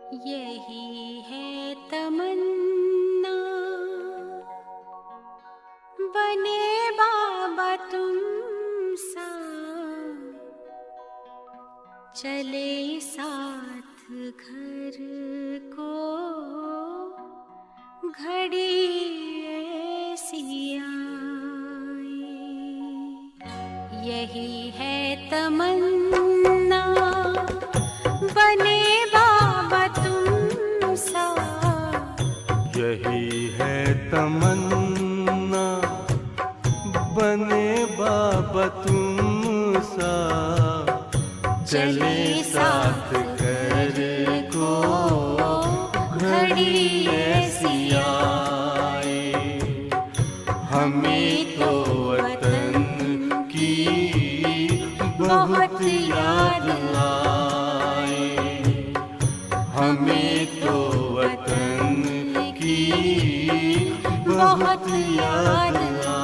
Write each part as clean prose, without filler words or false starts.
यही है तमन्ना, बने बाबा तुम सा, चले साथ घर को घड़ी ऐसी आए। यही है तमन्ना, बने बाबा तुम सा। यही है तमन्ना, बने बाबा तुम सा, चले साथ घर को घड़ी ऐसी आए। हमें तो वतन की बहुत याद आए, हमें तो वतन की बहुत याद आए।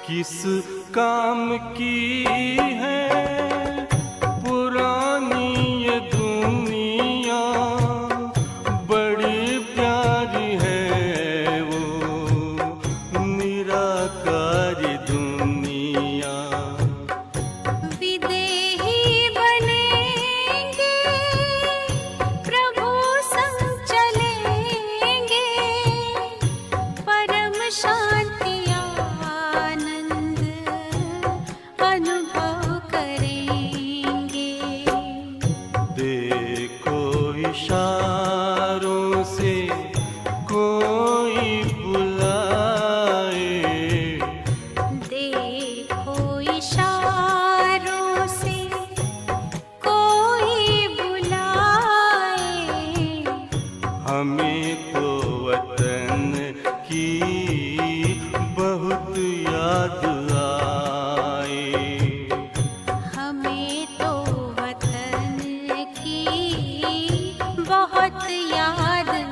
किस काम की है पुरानी ये दुनिया, बड़ी प्यारी है वो निराकारी दुनिया। विदेही बनेंगे, प्रभु संग चलेंगे, परम शांति अनुभव करेंगे। देखो इशारों से कोई बुलाए, देखो इशारों से कोई बुलाए। हमें तो वतन की बहुत याद आए, हमें तो वतन की बहुत याद आए।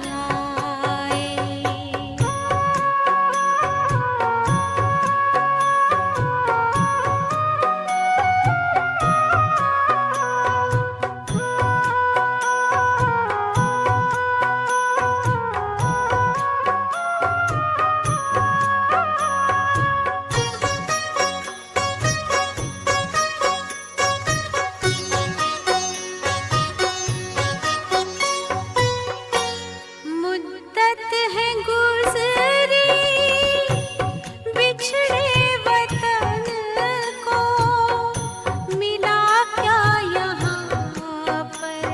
मुद्दत है गुज़री बिछड़े वतन को, मिला क्या यहाँ पर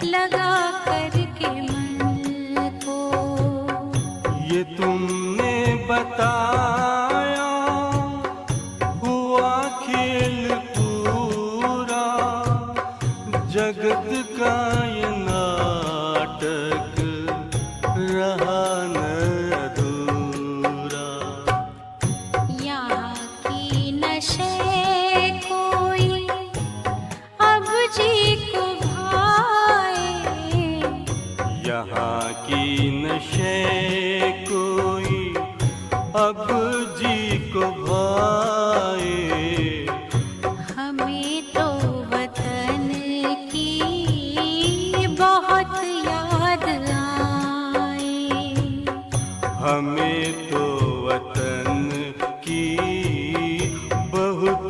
लगा करके मन को। ये तुमने बताया हुआ खेल पूरा, जगत का ये नाटक रहा न अधूरा। यहाँ की नशे कोई अब जी को भाए, यहाँ की नशे कोई अब जी को भाए। हमें तो वतन की बहुत याद आए। हमें तो वतन की बहुत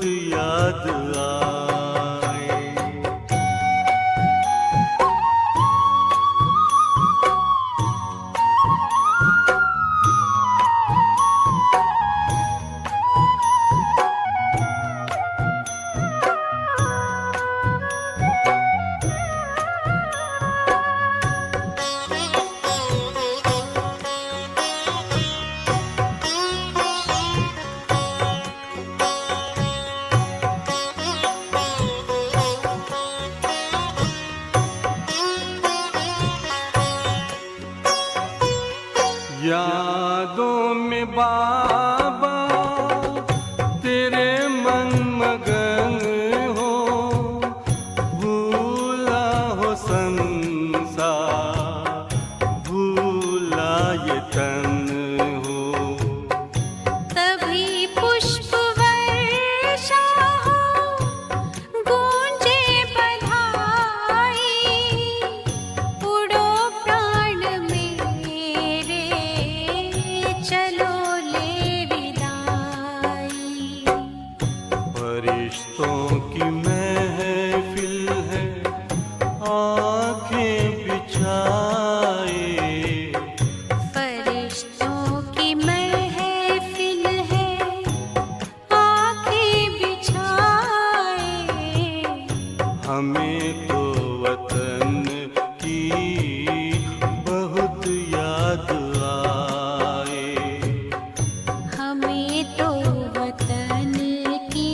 फरिश्तों की महफिल है आंखें बिछाए। फरिश्तों की महफिल है आंखें बिछाए। हमें तो वतन की बहुत याद आए। हमें तो वतन की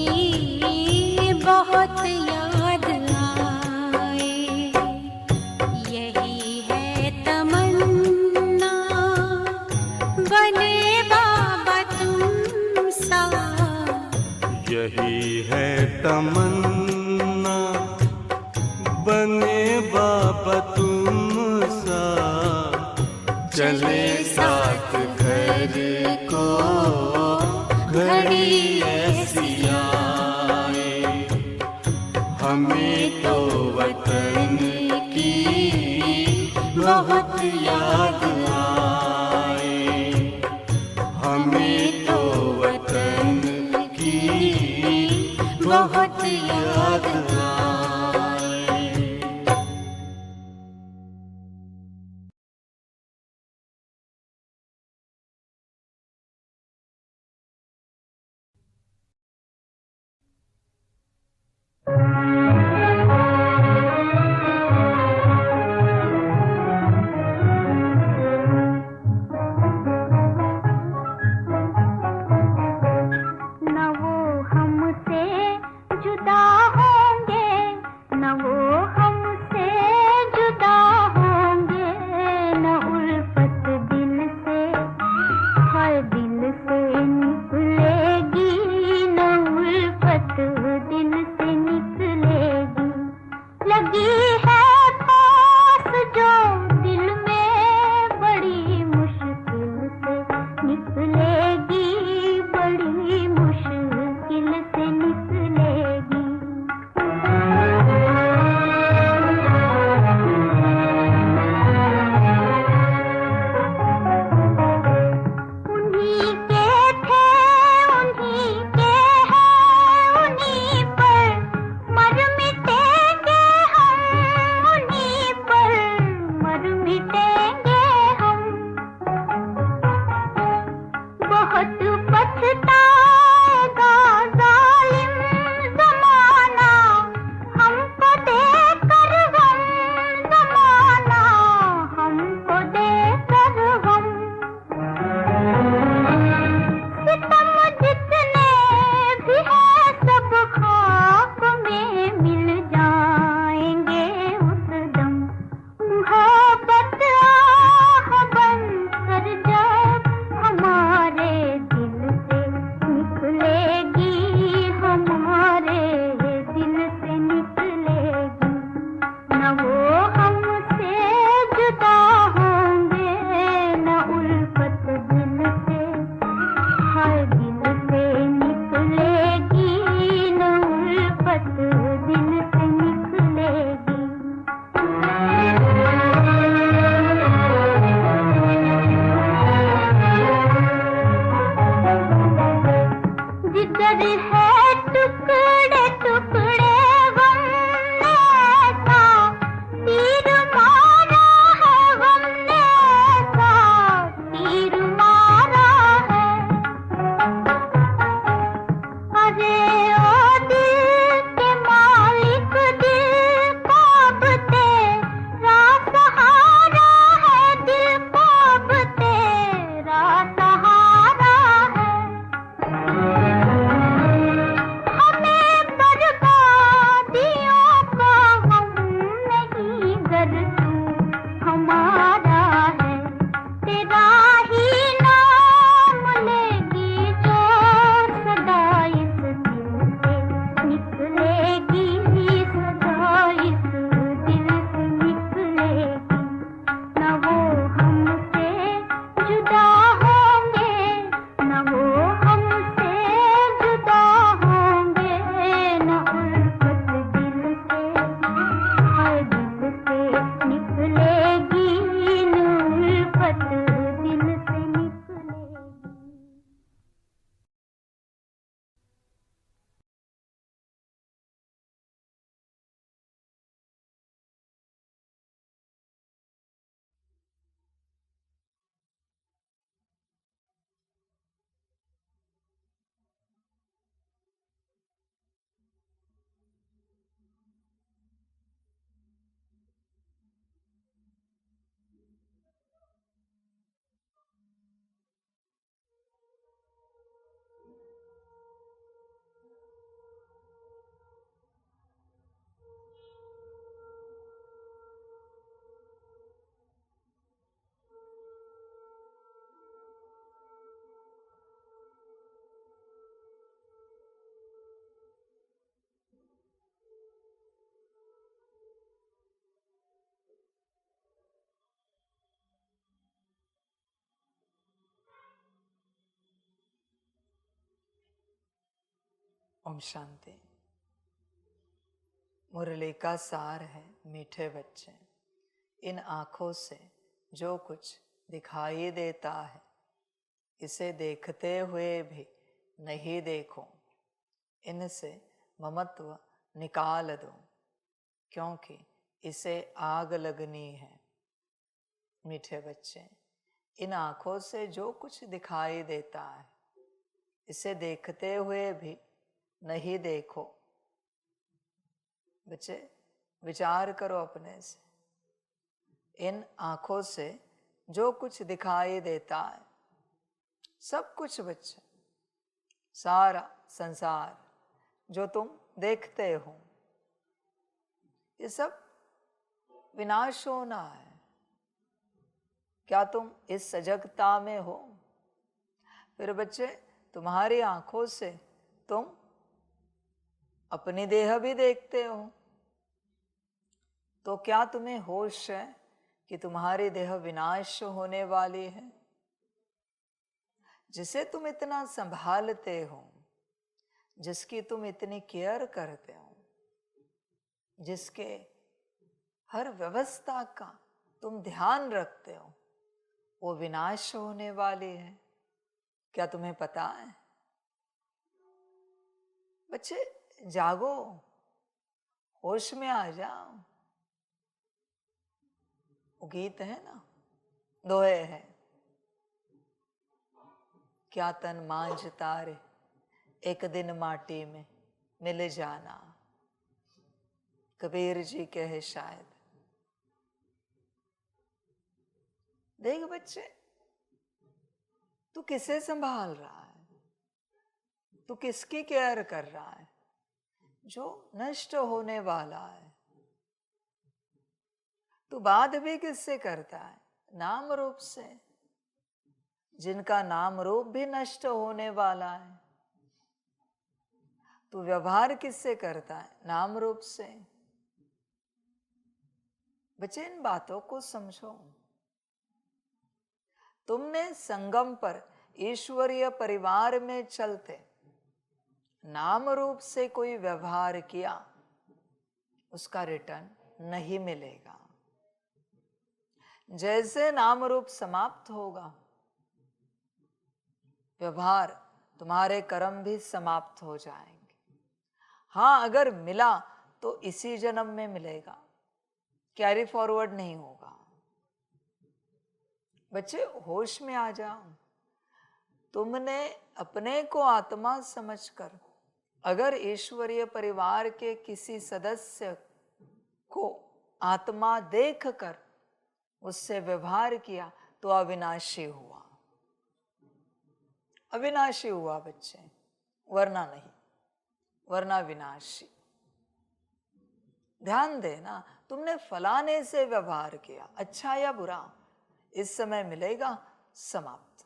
बहुत याद आए। यही है तमन्ना बने बाबा तुम सा। यही है तमन्ना बने बाबा तुम सा। चले साथ घर को घड़ी ऐसी आए। हमें तो वतन की बहुत याद आए। हमें तो वतन की बहुत याद आए। न वो हमसे जुदा होंगे, न वो हमसे जुदा होंगे, न उल्फत दिल से हर दिल से निकलेगी, न उल्फत दिल से निकलेगी। लगी है पास जो दिल में बड़ी मुश्किल से निकलेगी, बड़ी मुश्किल से निकलेगी। उन्हीं के थे, उन्हीं के हैं, उन्हीं पर मर मिटेंगे हम, उन्हीं पर मर मिटेंगे हम। बहुत पछताएगा जालिम ज़माना हमको देकर गम, ज़माना हमको देकर गम। सितम जितने भी हैं सब खाक में मिल जाएंगे उस दम। मुहब्बत आह बनकर जब हमारे दिल से निकलेगी, हमारे दिल से निकलेगी। न वो हमसे जुदा होंगे, न उल्फत दिल से हर दिल से निकलेगी, न उल्फत दिल से निकलेगी। जिगर है टुकड़े टुकड़े गम ने ऐसा तीर मारा है, गम ने ऐसा तीर मारा है। अरे ओ दिल के मालिक, दिल को अब तेरा सहारा है, दिल को अब तेरा सहारा है। हमें बर्बादियों का गम नहीं, गर तू हमारा है। तेरा ही नाम लेगी जो सदा इस दिल ओम शांति। मुरली का सार है मीठे बच्चे, इन आँखों से जो कुछ दिखाई देता है इसे देखते हुए भी नहीं देखो, इनसे ममत्व निकाल दो क्योंकि इसे आग लगनी है। मीठे बच्चे, इन आँखों से जो कुछ दिखाई देता है इसे देखते हुए भी नहीं देखो। बच्चे विचार करो अपने से, इन आँखों से जो कुछ दिखाई देता है, सब कुछ बच्चे, सारा संसार जो तुम देखते हो ये सब विनाश होना है। क्या तुम इस सजगता में हो? फिर बच्चे तुम्हारी आंखों से तुम अपनी देह भी देखते हो, तो क्या तुम्हें होश है कि तुम्हारी देह विनाश होने वाली है? जिसे तुम इतना संभालते हो, जिसकी तुम इतनी केयर करते हो, जिसके हर व्यवस्था का तुम ध्यान रखते हो, वो विनाश होने वाली है। क्या तुम्हें पता है? बच्चे जागो, होश में आ जाओ। वो गीत है ना, दोहे है, क्या तन मांझ तारे एक दिन माटी में मिल जाना, कबीर जी के है शायद। देख बच्चे, तू किसे संभाल रहा है? तू किसकी केयर कर रहा है? जो नष्ट होने वाला है। तू बात भी किससे करता है? नाम रूप से, जिनका नाम रूप भी नष्ट होने वाला है। तू व्यवहार किससे करता है? नाम रूप से। बच्चे इन बातों को समझो। तुमने संगम पर ईश्वरीय परिवार में चलते नाम रूप से कोई व्यवहार किया, उसका रिटर्न नहीं मिलेगा। जैसे नाम रूप समाप्त होगा, व्यवहार तुम्हारे कर्म भी समाप्त हो जाएंगे। हाँ, अगर मिला तो इसी जन्म में मिलेगा, कैरी फॉरवर्ड नहीं होगा। बच्चे होश में आ जाओ। तुमने अपने को आत्मा समझकर अगर ईश्वरीय परिवार के किसी सदस्य को आत्मा देखकर उससे व्यवहार किया तो अविनाशी हुआ। अविनाशी हुआ बच्चे, वरना नहीं, वरना विनाशी। ध्यान देना, तुमने फलाने से व्यवहार किया, अच्छा या बुरा, इस समय मिलेगा समाप्त।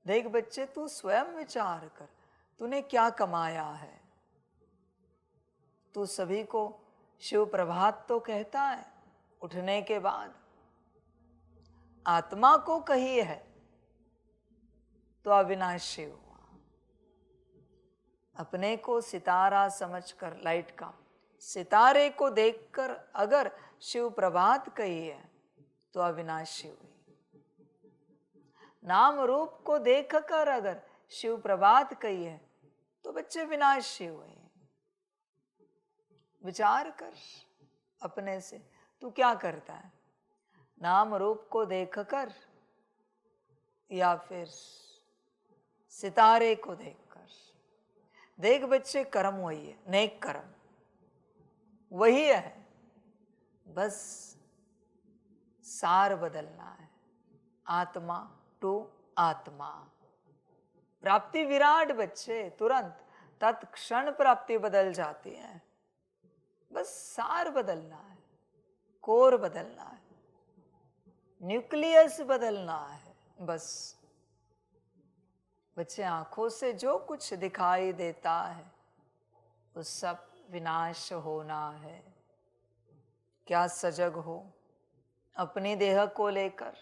देख बच्चे, तू स्वयं विचार कर, तूने क्या कमाया है? तू सभी को शिव प्रभात तो कहता है उठने के बाद, आत्मा को कही है तो अविनाशी हुआ। अपने को सितारा समझकर, लाइट का सितारे को देखकर अगर शिव प्रभात कही है तो अविनाशी हुई। नाम रूप को देखकर अगर शिव प्रभात कही है तो बच्चे विनाशी हुए। विचार कर अपने से, तू क्या करता है? नाम रूप को देखकर या फिर सितारे को देखकर? देख बच्चे, कर्म वही है, नेक कर्म वही है, बस सार बदलना है। आत्मा टू आत्मा, प्राप्ति विराट बच्चे, तुरंत तत्क्षण प्राप्ति बदल जाती है। बस सार बदलना है, कोर बदलना है, न्यूक्लियस बदलना है। बस बच्चे, आंखों से जो कुछ दिखाई देता है वो सब विनाश होना है। क्या सजग हो अपनी देह को लेकर,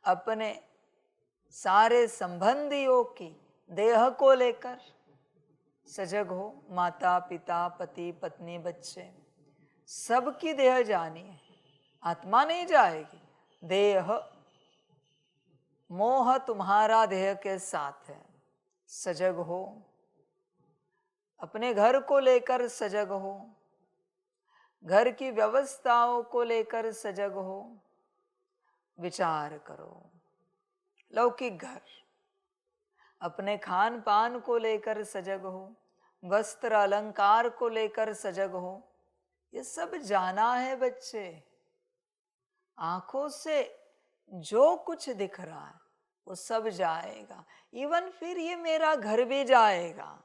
अपने सारे संबंधियों की देह को लेकर सजग हो। माता पिता पति पत्नी बच्चे सबकी देह जानी है, आत्मा नहीं जाएगी। देह मोह तुम्हारा देह के साथ है, सजग हो। अपने घर को लेकर सजग हो, घर की व्यवस्थाओं को लेकर सजग हो। विचार करो, लौकिक घर, अपने खान पान को लेकर सजग हो, वस्त्र अलंकार को लेकर सजग हो। ये सब जाना है बच्चे। आंखों से जो कुछ दिख रहा है वो सब जाएगा। इवन फिर ये मेरा घर भी जाएगा,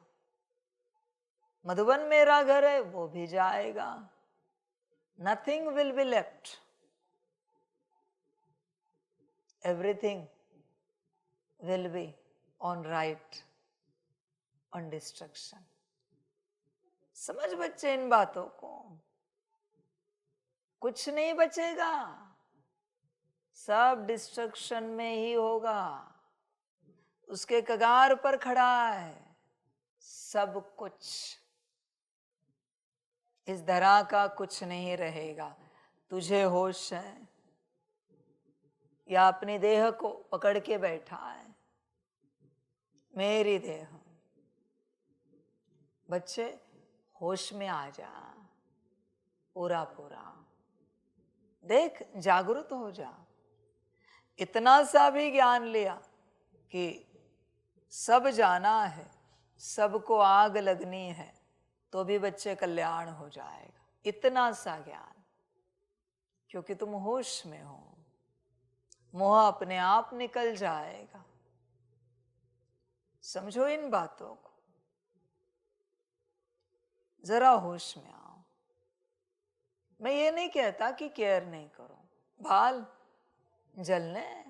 मधुबन मेरा घर है वो भी जाएगा। Nothing will be left, everything will be on right, on destruction. समझ बच्चे इन बातों को, कुछ नहीं बचेगा, सब डिस्ट्रक्शन में ही होगा। उसके कगार पर खड़ा है सब कुछ। इस धरा का कुछ नहीं रहेगा। तुझे होश है या अपनी देह को पकड़ के बैठा है? मेरी देह। बच्चे होश में आ जा, पूरा पूरा देख, जागरूक हो जा। इतना सा भी ज्ञान लिया कि सब जाना है, सबको आग लगनी है, तो भी बच्चे कल्याण हो जाएगा। इतना सा ज्ञान, क्योंकि तुम होश में हो, मोह अपने आप निकल जाएगा। समझो इन बातों को, जरा होश में आओ। मैं ये नहीं कहता कि केयर नहीं करो, बाल जलने,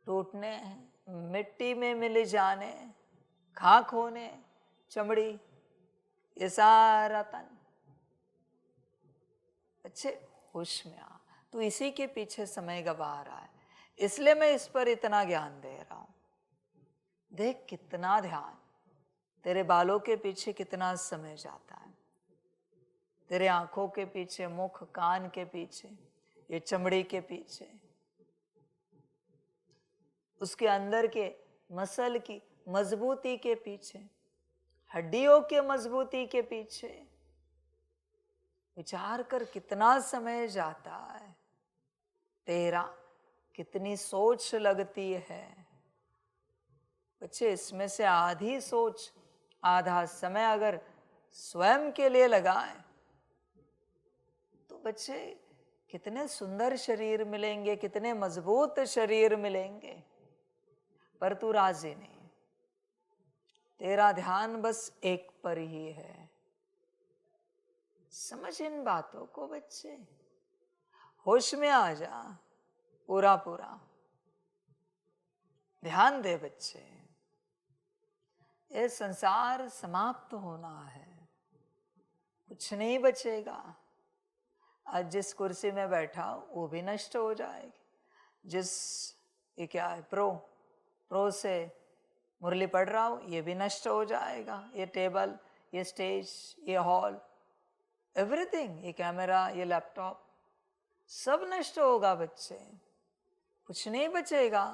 टूटने, मिट्टी में मिल जाने, खाक होने, चमड़ी, ये सारा तन। अच्छे होश में आ। तू इसी के पीछे समय गवा रहा है, इसलिए मैं इस पर इतना ज्ञान दे रहा हूं। देख कितना ध्यान, तेरे बालों के पीछे कितना समय जाता है, तेरे आंखों के पीछे, मुख कान के पीछे, ये चमड़ी के पीछे, उसके अंदर के मसल की मजबूती के पीछे, हड्डियों के मजबूती के पीछे। विचार कर कितना समय जाता है तेरा, कितनी सोच लगती है। बच्चे इसमें से आधी सोच, आधा समय अगर स्वयं के लिए लगाए तो बच्चे कितने सुंदर शरीर मिलेंगे, कितने मजबूत शरीर मिलेंगे। पर तू राजी नहीं, तेरा ध्यान बस एक पर ही है। समझ इन बातों को बच्चे, होश में आ जा, पूरा पूरा ध्यान दे बच्चे। ये संसार समाप्त होना है, कुछ नहीं बचेगा। आज जिस कुर्सी में बैठा हूं वो भी नष्ट हो जाएगी। जिस ये क्या है, प्रो से मुरली पढ़ रहा हूं, ये भी नष्ट हो जाएगा। ये टेबल, ये स्टेज, ये हॉल, एवरीथिंग, ये कैमरा, ये लैपटॉप, सब नष्ट होगा बच्चे, कुछ नहीं बचेगा।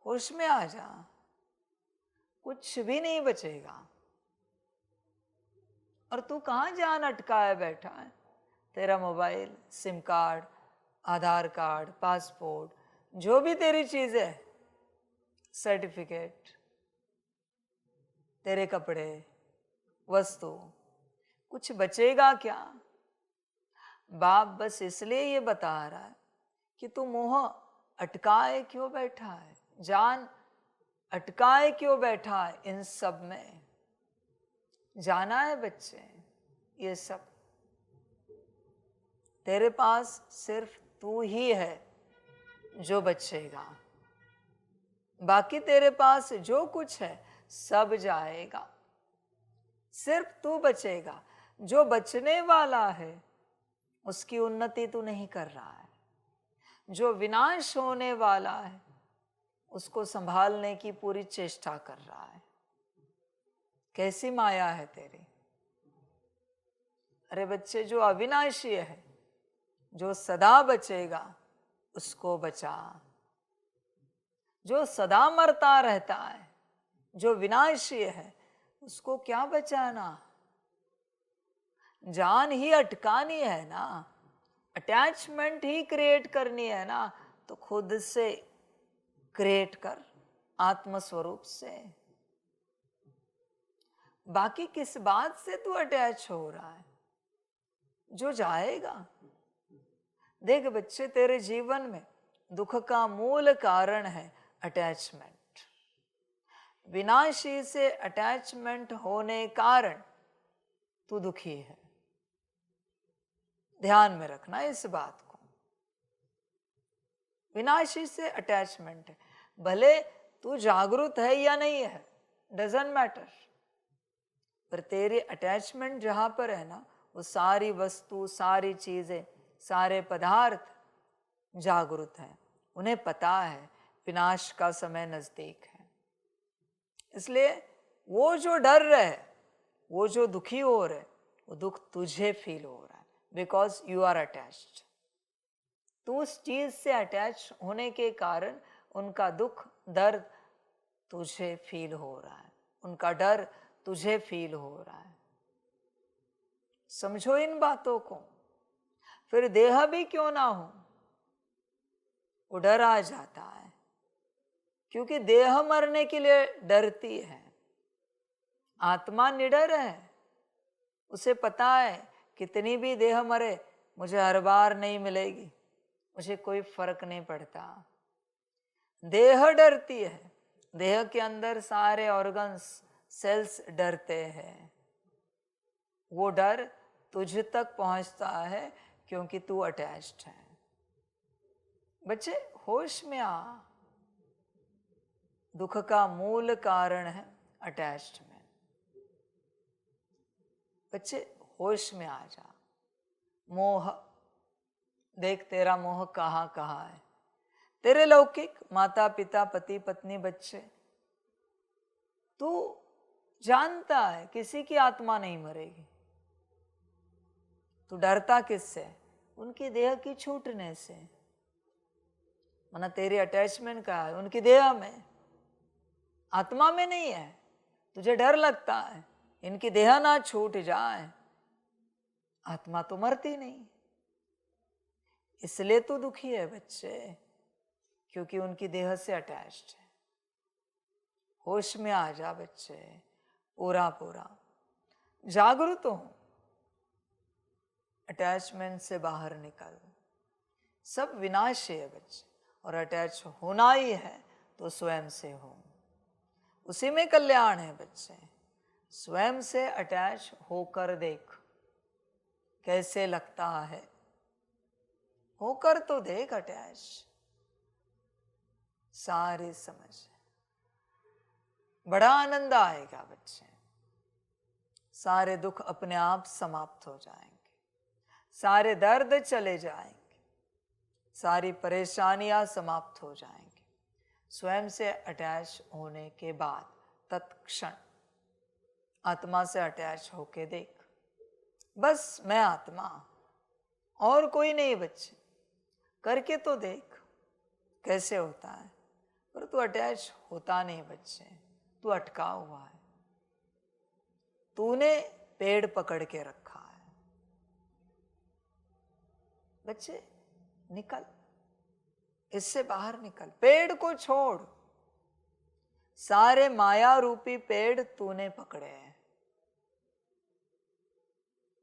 होश में आ जा, कुछ भी नहीं बचेगा। और तू कहाँ जान अटकाए बैठा है? तेरा मोबाइल, सिम कार्ड, आधार कार्ड, पासपोर्ट, जो भी तेरी चीज है, सर्टिफिकेट, तेरे कपड़े, वस्तु, कुछ बचेगा क्या? बाप बस इसलिए ये बता रहा है कि तू मोह अटकाए क्यों बैठा है, जान अटकाए क्यों बैठा है। इन सब में जाना है बच्चे, ये सब तेरे पास सिर्फ तू ही है जो बचेगा। बाकी तेरे पास जो कुछ है सब जाएगा, सिर्फ तू बचेगा। जो बचने वाला है उसकी उन्नति तू नहीं कर रहा है, जो विनाश होने वाला है उसको संभालने की पूरी चेष्टा कर रहा है। कैसी माया है तेरी। अरे बच्चे, जो अविनाशी है, जो सदा बचेगा, उसको बचा। जो सदा मरता रहता है, जो विनाशी है, उसको क्या बचाना। जान ही अटकानी है ना, अटैचमेंट ही क्रिएट करनी है ना, तो खुद से क्रिएट कर, आत्म स्वरूप से। बाकी किस बात से तू अटैच हो रहा है जो जाएगा। देख बच्चे, तेरे जीवन में दुख का मूल कारण है अटैचमेंट। विनाशी से अटैचमेंट होने कारण तू दुखी है। ध्यान में रखना इस बात को। विनाशी से अटैचमेंट है, भले तू जागरूक है या नहीं है, डजंट मैटर, पर तेरी अटैचमेंट जहां पर है ना, वो सारी वस्तु, सारी चीजें, सारे पदार्थ जागरूक हैं। उन्हें पता है विनाश का समय नजदीक है। इसलिए वो जो डर रहे, वो जो दुखी हो रहे, वो दुख तुझे फील हो रहा है, बिकॉज यू आर अटैच्ड। तो उस चीज से अटैच होने के कारण उनका दुख, दर्द तुझे फील हो रहा है, उनका डर तुझे फील हो रहा है। समझो इन बातों को। फिर देह भी क्यों ना हो, वो डर आ जाता है, क्योंकि देह मरने के लिए डरती है। आत्मा निडर है, उसे पता है कितनी भी देह मरे, मुझे हर बार नहीं मिलेगी, मुझे कोई फर्क नहीं पड़ता। देह डरती है, देह के अंदर सारे ऑर्गन्स, सेल्स डरते हैं। वो डर तुझ तक पहुंचता है क्योंकि तू अटैच्ड है। बच्चे होश में आ, दुख का मूल कारण है अटैच्ड में। बच्चे होश में आ जा। मोह, देख तेरा मोह कहाँ कहाँ है। तेरे लौकिक माता पिता, पति पत्नी, बच्चे, तू जानता है किसी की आत्मा नहीं मरेगी। तू डरता किससे? उनकी देह की छूटने से। माना तेरी अटैचमेंट का है उनकी देह में, आत्मा में नहीं है। तुझे डर लगता है इनकी देह ना छूट जाए, आत्मा तो मरती नहीं, इसलिए तू दुखी है बच्चे, क्योंकि उनकी देह से अटैच्ड है। होश में आ जा बच्चे, पूरा पूरा जागरूक हो। अटैचमेंट से बाहर निकल। सब विनाशी है बच्चे, और अटैच होना ही है तो स्वयं से हो, उसी में कल्याण है बच्चे। स्वयं से अटैच होकर देख कैसे लगता है, होकर तो देख अटैच, सारी समझ, बड़ा आनंद आएगा बच्चे। सारे दुख अपने आप समाप्त हो जाएंगे, सारे दर्द चले जाएंगे, सारी परेशानियां समाप्त हो जाएंगी स्वयं से अटैच होने के बाद। तत्क्षण आत्मा से अटैच होके देख, बस मैं आत्मा, और कोई नहीं बच्चे। करके तो देख कैसे होता है, पर तू अटैच होता नहीं बच्चे, तू अटका हुआ है। तूने पेड़ पकड़ के रखा है। बच्चे निकल, इससे बाहर निकल, पेड़ को छोड़। सारे माया रूपी पेड़ तूने पकड़े हैं।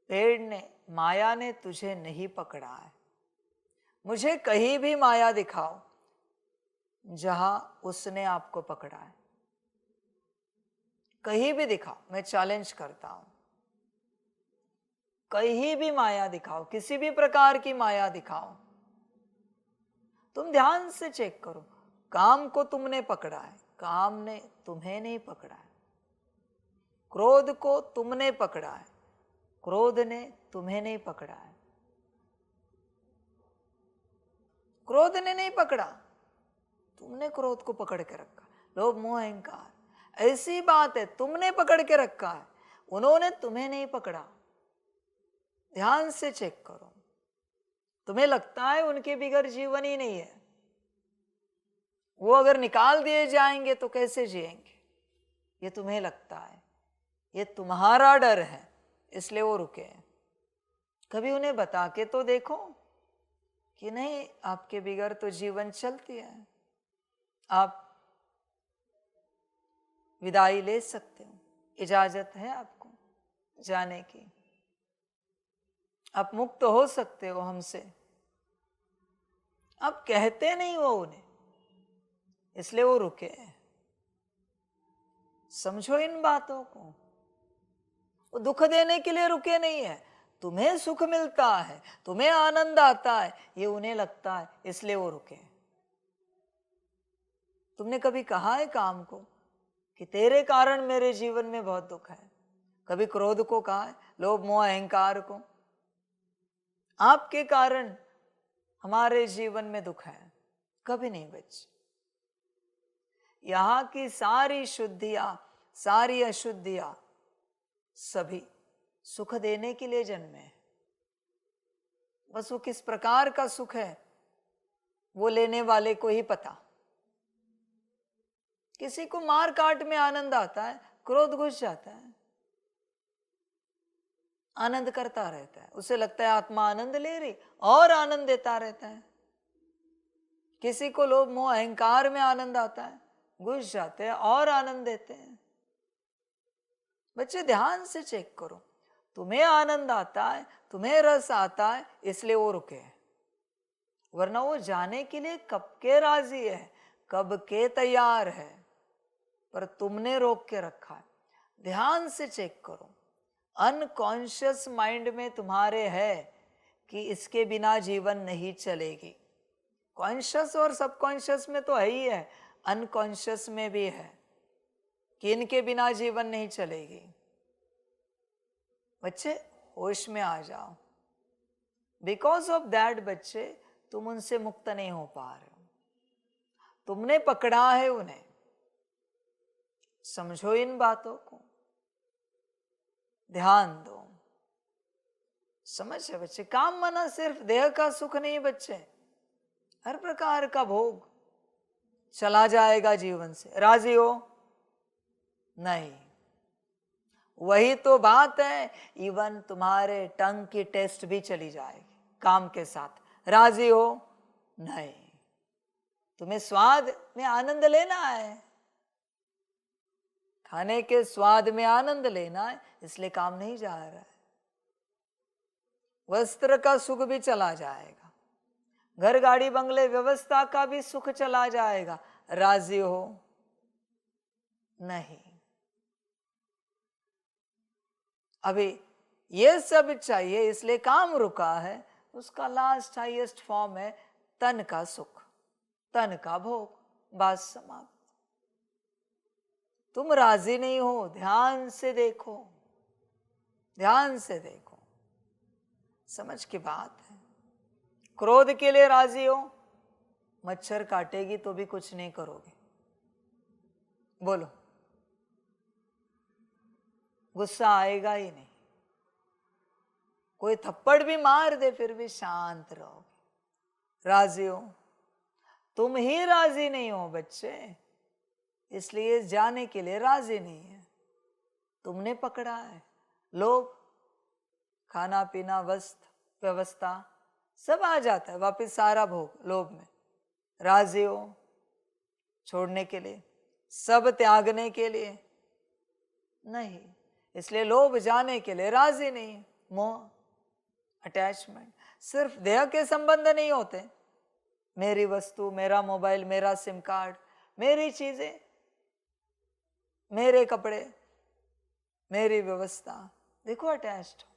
पेड़ ने, माया ने तुझे नहीं पकड़ा है। मुझे कहीं भी माया दिखाओ जहां उसने आपको पकड़ा है, कहीं भी दिखाओ, मैं चैलेंज करता हूं। कहीं भी माया दिखाओ, किसी भी प्रकार की माया दिखाओ, तुम ध्यान से चेक करो। काम को तुमने पकड़ा है, काम ने तुम्हें नहीं पकड़ा है। क्रोध को तुमने पकड़ा है, क्रोध ने तुम्हें नहीं पकड़ा है। क्रोध ने नहीं पकड़ा, तुमने क्रोध को पकड़ के रखा, लोभ मोह अहंकार, ऐसी बात है तुमने पकड़ के रखा है, उन्होंने तुम्हें नहीं पकड़ा। ध्यान से चेक करो, तुम्हें लगता है उनके बिगैर जीवन ही नहीं है, वो अगर निकाल दिए जाएंगे तो कैसे जिएंगे, ये तुम्हें लगता है, ये तुम्हारा डर है, इसलिए वो रुके हैं। कभी उन्हें बता के तो देखो कि नहीं, आपके बिगैर तो जीवन चलती है, आप विदाई ले सकते हो, इजाजत है आपको जाने की, आप मुक्त हो सकते हो हमसे। आप कहते नहीं हो उन्हें, इसलिए वो रुके हैं। समझो इन बातों को, वो दुख देने के लिए रुके नहीं है, तुम्हें सुख मिलता है, तुम्हें आनंद आता है, ये उन्हें लगता है, इसलिए वो रुके। तुमने कभी कहा है काम को कि तेरे कारण मेरे जीवन में बहुत दुख है? कभी क्रोध को कहा है, लोभ मोह अहंकार को, आपके कारण हमारे जीवन में दुख है? कभी नहीं बच्चे। यहां की सारी शुद्धियां, सारी अशुद्धियां सभी सुख देने के लिए जन्मे हैं। बस वो किस प्रकार का सुख है वो लेने वाले को ही पता। किसी को मार काट में आनंद आता है, क्रोध घुस जाता है, आनंद करता रहता है, उसे लगता है आत्मा आनंद ले रही, और आनंद देता रहता है। किसी को लोभ मोह अहंकार में आनंद आता है, घुस जाते हैं और आनंद देते हैं। बच्चे ध्यान से चेक करो, तुम्हें आनंद आता है, तुम्हें रस आता है, इसलिए वो रुके हैं, वरना वो जाने के लिए कब के राजी है, कब के तैयार है, पर तुमने रोक के रखा है। ध्यान से चेक करो, अनकॉन्शियस माइंड में तुम्हारे है कि इसके बिना जीवन नहीं चलेगी। कॉन्शियस और सबकॉन्शियस में तो है ही है, अनकॉन्शियस में भी है कि इनके बिना जीवन नहीं चलेगी। बच्चे होश में आ जाओ। बिकॉज ऑफ दैट बच्चे तुम उनसे मुक्त नहीं हो पा रहे हो, तुमने पकड़ा है उन्हें। समझो इन बातों को, ध्यान दो। समझ है बच्चे, काम माना सिर्फ देह का सुख नहीं बच्चे, हर प्रकार का भोग चला जाएगा जीवन से। राजी हो? नहीं। वही तो बात है, इवन तुम्हारे टंग की टेस्ट भी चली जाएगी काम के साथ। राजी हो? नहीं। तुम्हें स्वाद में आनंद लेना है, खाने के स्वाद में आनंद लेना है, इसलिए काम नहीं जा रहा है। वस्त्र का सुख भी चला जाएगा, घर गाड़ी बंगले व्यवस्था का भी सुख चला जाएगा। राजी हो? नहीं। अभी ये सब चाहिए, इसलिए काम रुका है। उसका लास्ट हाईएस्ट फॉर्म है तन का सुख, तन का भोग। बात समाप्त। तुम राजी नहीं हो, ध्यान से देखो, ध्यान से देखो, समझ की बात है। क्रोध के लिए राजी हो? मच्छर काटेगी तो भी कुछ नहीं करोगे, बोलो। गुस्सा आएगा ही नहीं, कोई थप्पड़ भी मार दे फिर भी शांत रहोगे। राजी हो? तुम ही राजी नहीं हो बच्चे, इसलिए जाने के लिए राजी नहीं है। तुमने पकड़ा है। लोभ, खाना पीना, वस्त्र, व्यवस्था सब आ जाता है वापिस, सारा भोग लोभ में। राजी हो छोड़ने के लिए, सब त्यागने के लिए? नहीं। इसलिए लोभ जाने के लिए राजी नहीं। मोह, अटैचमेंट, सिर्फ देह के संबंध नहीं होते। मेरी वस्तु, मेरा मोबाइल, मेरा सिम कार्ड, मेरी चीजें, मेरे कपड़े, मेरी व्यवस्था, देखो अटैच्ड हो।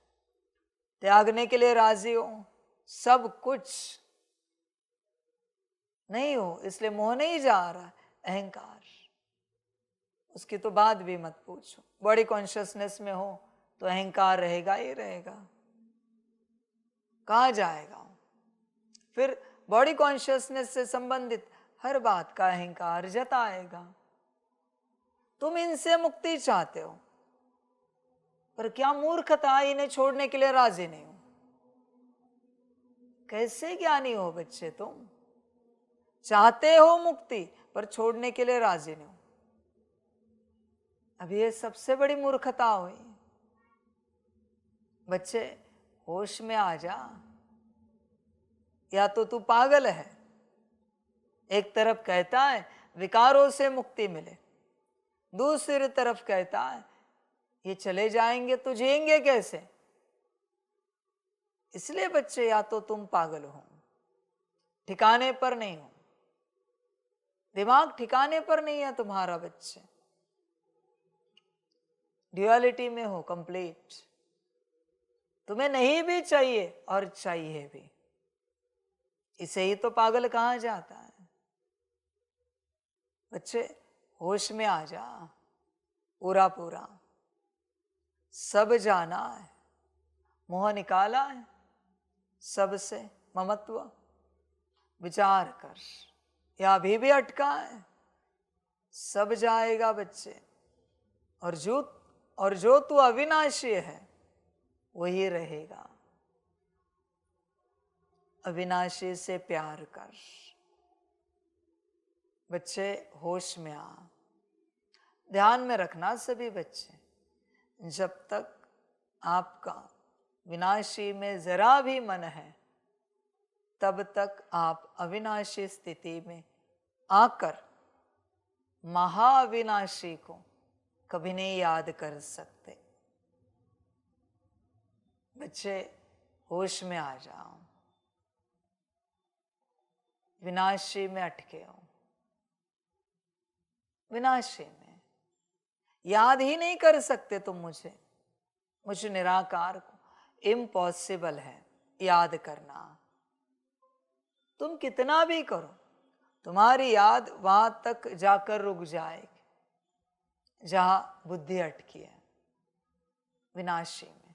त्यागने के लिए राजी हो, सब कुछ नहीं हो, इसलिए मोह नहीं जा रहा। अहंकार, उसकी तो बात भी मत पूछो। बॉडी कॉन्शियसनेस में हो तो अहंकार रहेगा ही रहेगा, कहाँ जाएगा। फिर बॉडी कॉन्शियसनेस से संबंधित हर बात का अहंकार जताएगा। तुम इनसे मुक्ति चाहते हो, पर क्या मूर्खता, इन्हें छोड़ने के लिए राजी नहीं हो। कैसे ज्ञानी हो बच्चे तुम? चाहते हो मुक्ति पर छोड़ने के लिए राजी नहीं हो। अब ये सबसे बड़ी मूर्खता हुई। बच्चे होश में आ जा। या तो तू पागल है, एक तरफ कहता है विकारों से मुक्ति मिले, दूसरी तरफ कहता है ये चले जाएंगे तो जिएंगे कैसे। इसलिए बच्चे, या तो तुम पागल हो, ठिकाने पर नहीं हो, दिमाग ठिकाने पर नहीं है तुम्हारा बच्चे, ड्युअलिटी में हो कंप्लीट। तुम्हें नहीं भी चाहिए और चाहिए भी। इसे ही तो पागल कहा जाता है। बच्चे होश में आ जा, पूरा पूरा सब जाना है, मोह निकाला है, सबसे ममत्व विचार कर। या अभी भी अटका है, सब जाएगा बच्चे। और जो तू अविनाशी है वही रहेगा। अविनाशी से प्यार कर। बच्चे होश में आ। ध्यान में रखना सभी बच्चे, जब तक आपका विनाशी में जरा भी मन है, तब तक आप अविनाशी स्थिति में आकर महाविनाशी को कभी नहीं याद कर सकते। बच्चे होश में आ जाओ। विनाशी में अटके हो, विनाशी में याद ही नहीं कर सकते तुम मुझे निराकार को। इम्पॉसिबल है याद करना। तुम कितना भी करो, तुम्हारी याद वहां तक जाकर रुक जाएगी जहां बुद्धि अटकी है, विनाशी में।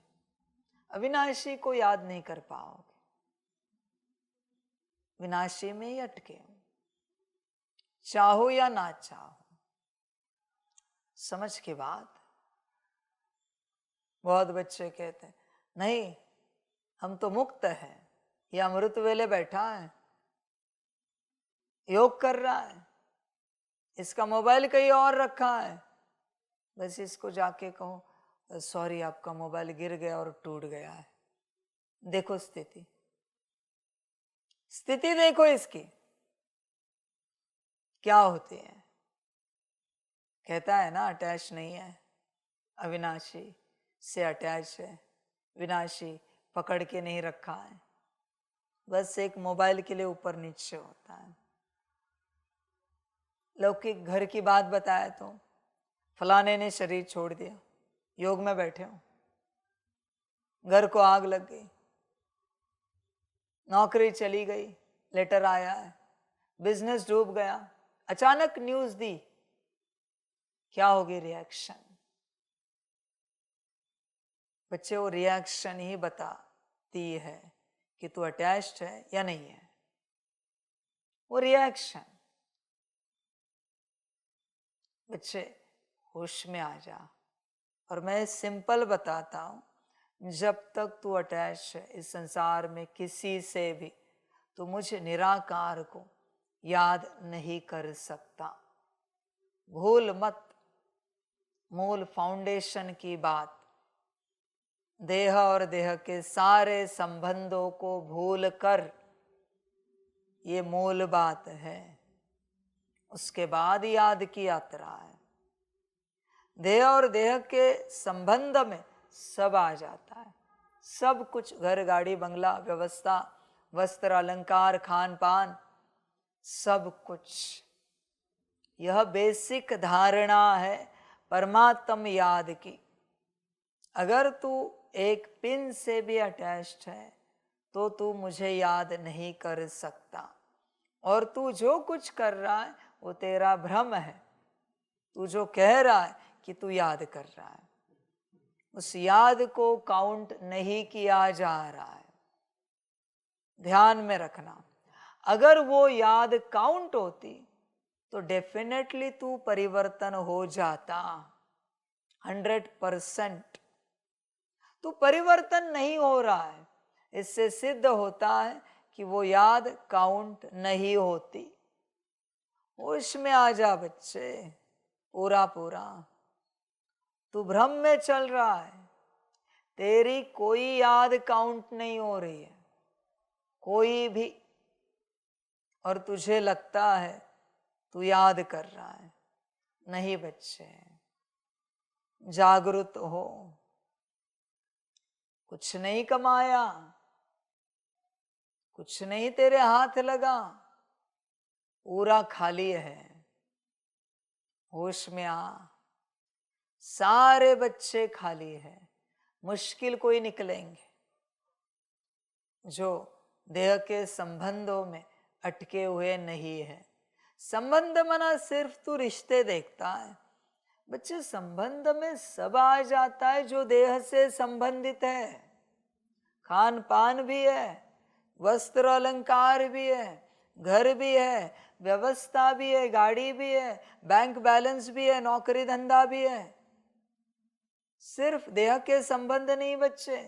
अविनाशी को याद नहीं कर पाओगे, विनाशी में ही अटके हो, चाहो या ना चाहो। समझ की बात। बहुत बच्चे कहते हैं नहीं हम तो मुक्त हैं, या अमृत वेले बैठा है, योग कर रहा है, इसका मोबाइल कहीं और रखा है, बस इसको जाके कहो सॉरी आपका मोबाइल गिर गया और टूट गया है। देखो स्थिति देखो इसकी क्या होती है। कहता है ना अटैच नहीं है, अविनाशी से अटैच है, विनाशी पकड़ के नहीं रखा है, बस एक मोबाइल के लिए ऊपर नीचे होता है। लौकिक घर की बात बताया तो फलाने ने शरीर छोड़ दिया, योग में बैठे हो, घर को आग लग गई, नौकरी चली गई, लेटर आया है, बिजनेस डूब गया, अचानक न्यूज दी, क्या होगी रिएक्शन? बच्चे वो रिएक्शन ही बताती है कि तू अटैच्ड है या नहीं है। वो रिएक्शन। बच्चे होश में आ जा। और मैं सिंपल बताता हूं, जब तक तू अटैच है इस संसार में किसी से भी, तो मुझे निराकार को याद नहीं कर सकता। भूल मत मूल फाउंडेशन की बात। देह और देह के सारे संबंधों को भूल कर, ये मूल बात है। उसके बाद याद की यात्रा है। देह और देह के संबंध में सब आ जाता है, सब कुछ, घर गाड़ी बंगला व्यवस्था, वस्त्र अलंकार खान पान, सब कुछ। यह बेसिक धारणा है परमात्म याद की। अगर तू एक पिन से भी अटैच्ड है तो तू मुझे याद नहीं कर सकता। और तू जो कुछ कर रहा है वो तेरा भ्रम है। तू जो कह रहा है कि तू याद कर रहा है, उस याद को काउंट नहीं किया जा रहा है। ध्यान में रखना। अगर वो याद काउंट होती तो डेफिनेटली तू परिवर्तन हो जाता 100%। तू परिवर्तन नहीं हो रहा है, इससे सिद्ध होता है कि वो याद काउंट नहीं होती। होश में आ जा बच्चे, पूरा पूरा। तू भ्रम में चल रहा है, तेरी कोई याद काउंट नहीं हो रही है, कोई भी। और तुझे लगता है तू याद कर रहा है। नहीं बच्चे, जागरूक हो। कुछ नहीं कमाया, कुछ नहीं तेरे हाथ लगा, पूरा खाली है। होश में आ। सारे बच्चे खाली है, मुश्किल कोई निकलेंगे जो देह के संबंधों में अटके हुए नहीं है। संबंध मना सिर्फ तू रिश्ते देखता है बच्चे, संबंध में सब आ जाता है जो देह से संबंधित है। खान पान भी है, वस्त्र अलंकार भी है, घर भी है, व्यवस्था भी है, गाड़ी भी है, बैंक बैलेंस भी है, नौकरी धंधा भी है। सिर्फ देह के संबंध नहीं बच्चे,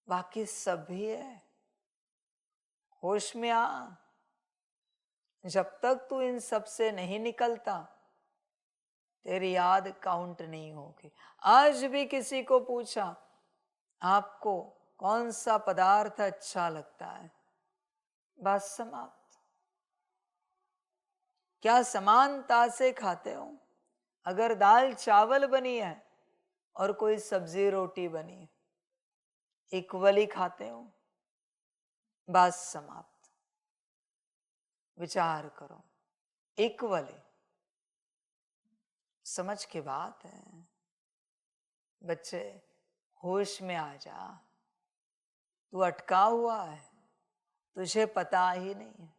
बाकी सब भी है। होश में आ। जब तक तू इन सब से नहीं निकलता तेरी याद काउंट नहीं होगी। आज भी किसी को पूछा आपको कौन सा पदार्थ अच्छा लगता है, बात समाप्त। क्या समानता से खाते हो? अगर दाल चावल बनी है और कोई सब्जी रोटी बनी है, इक्वली खाते हो? बात समाप्त। विचार करो, इक्वली। समझ की बात है बच्चे। होश में आ जा। तू अटका हुआ है, तुझे पता ही नहीं है,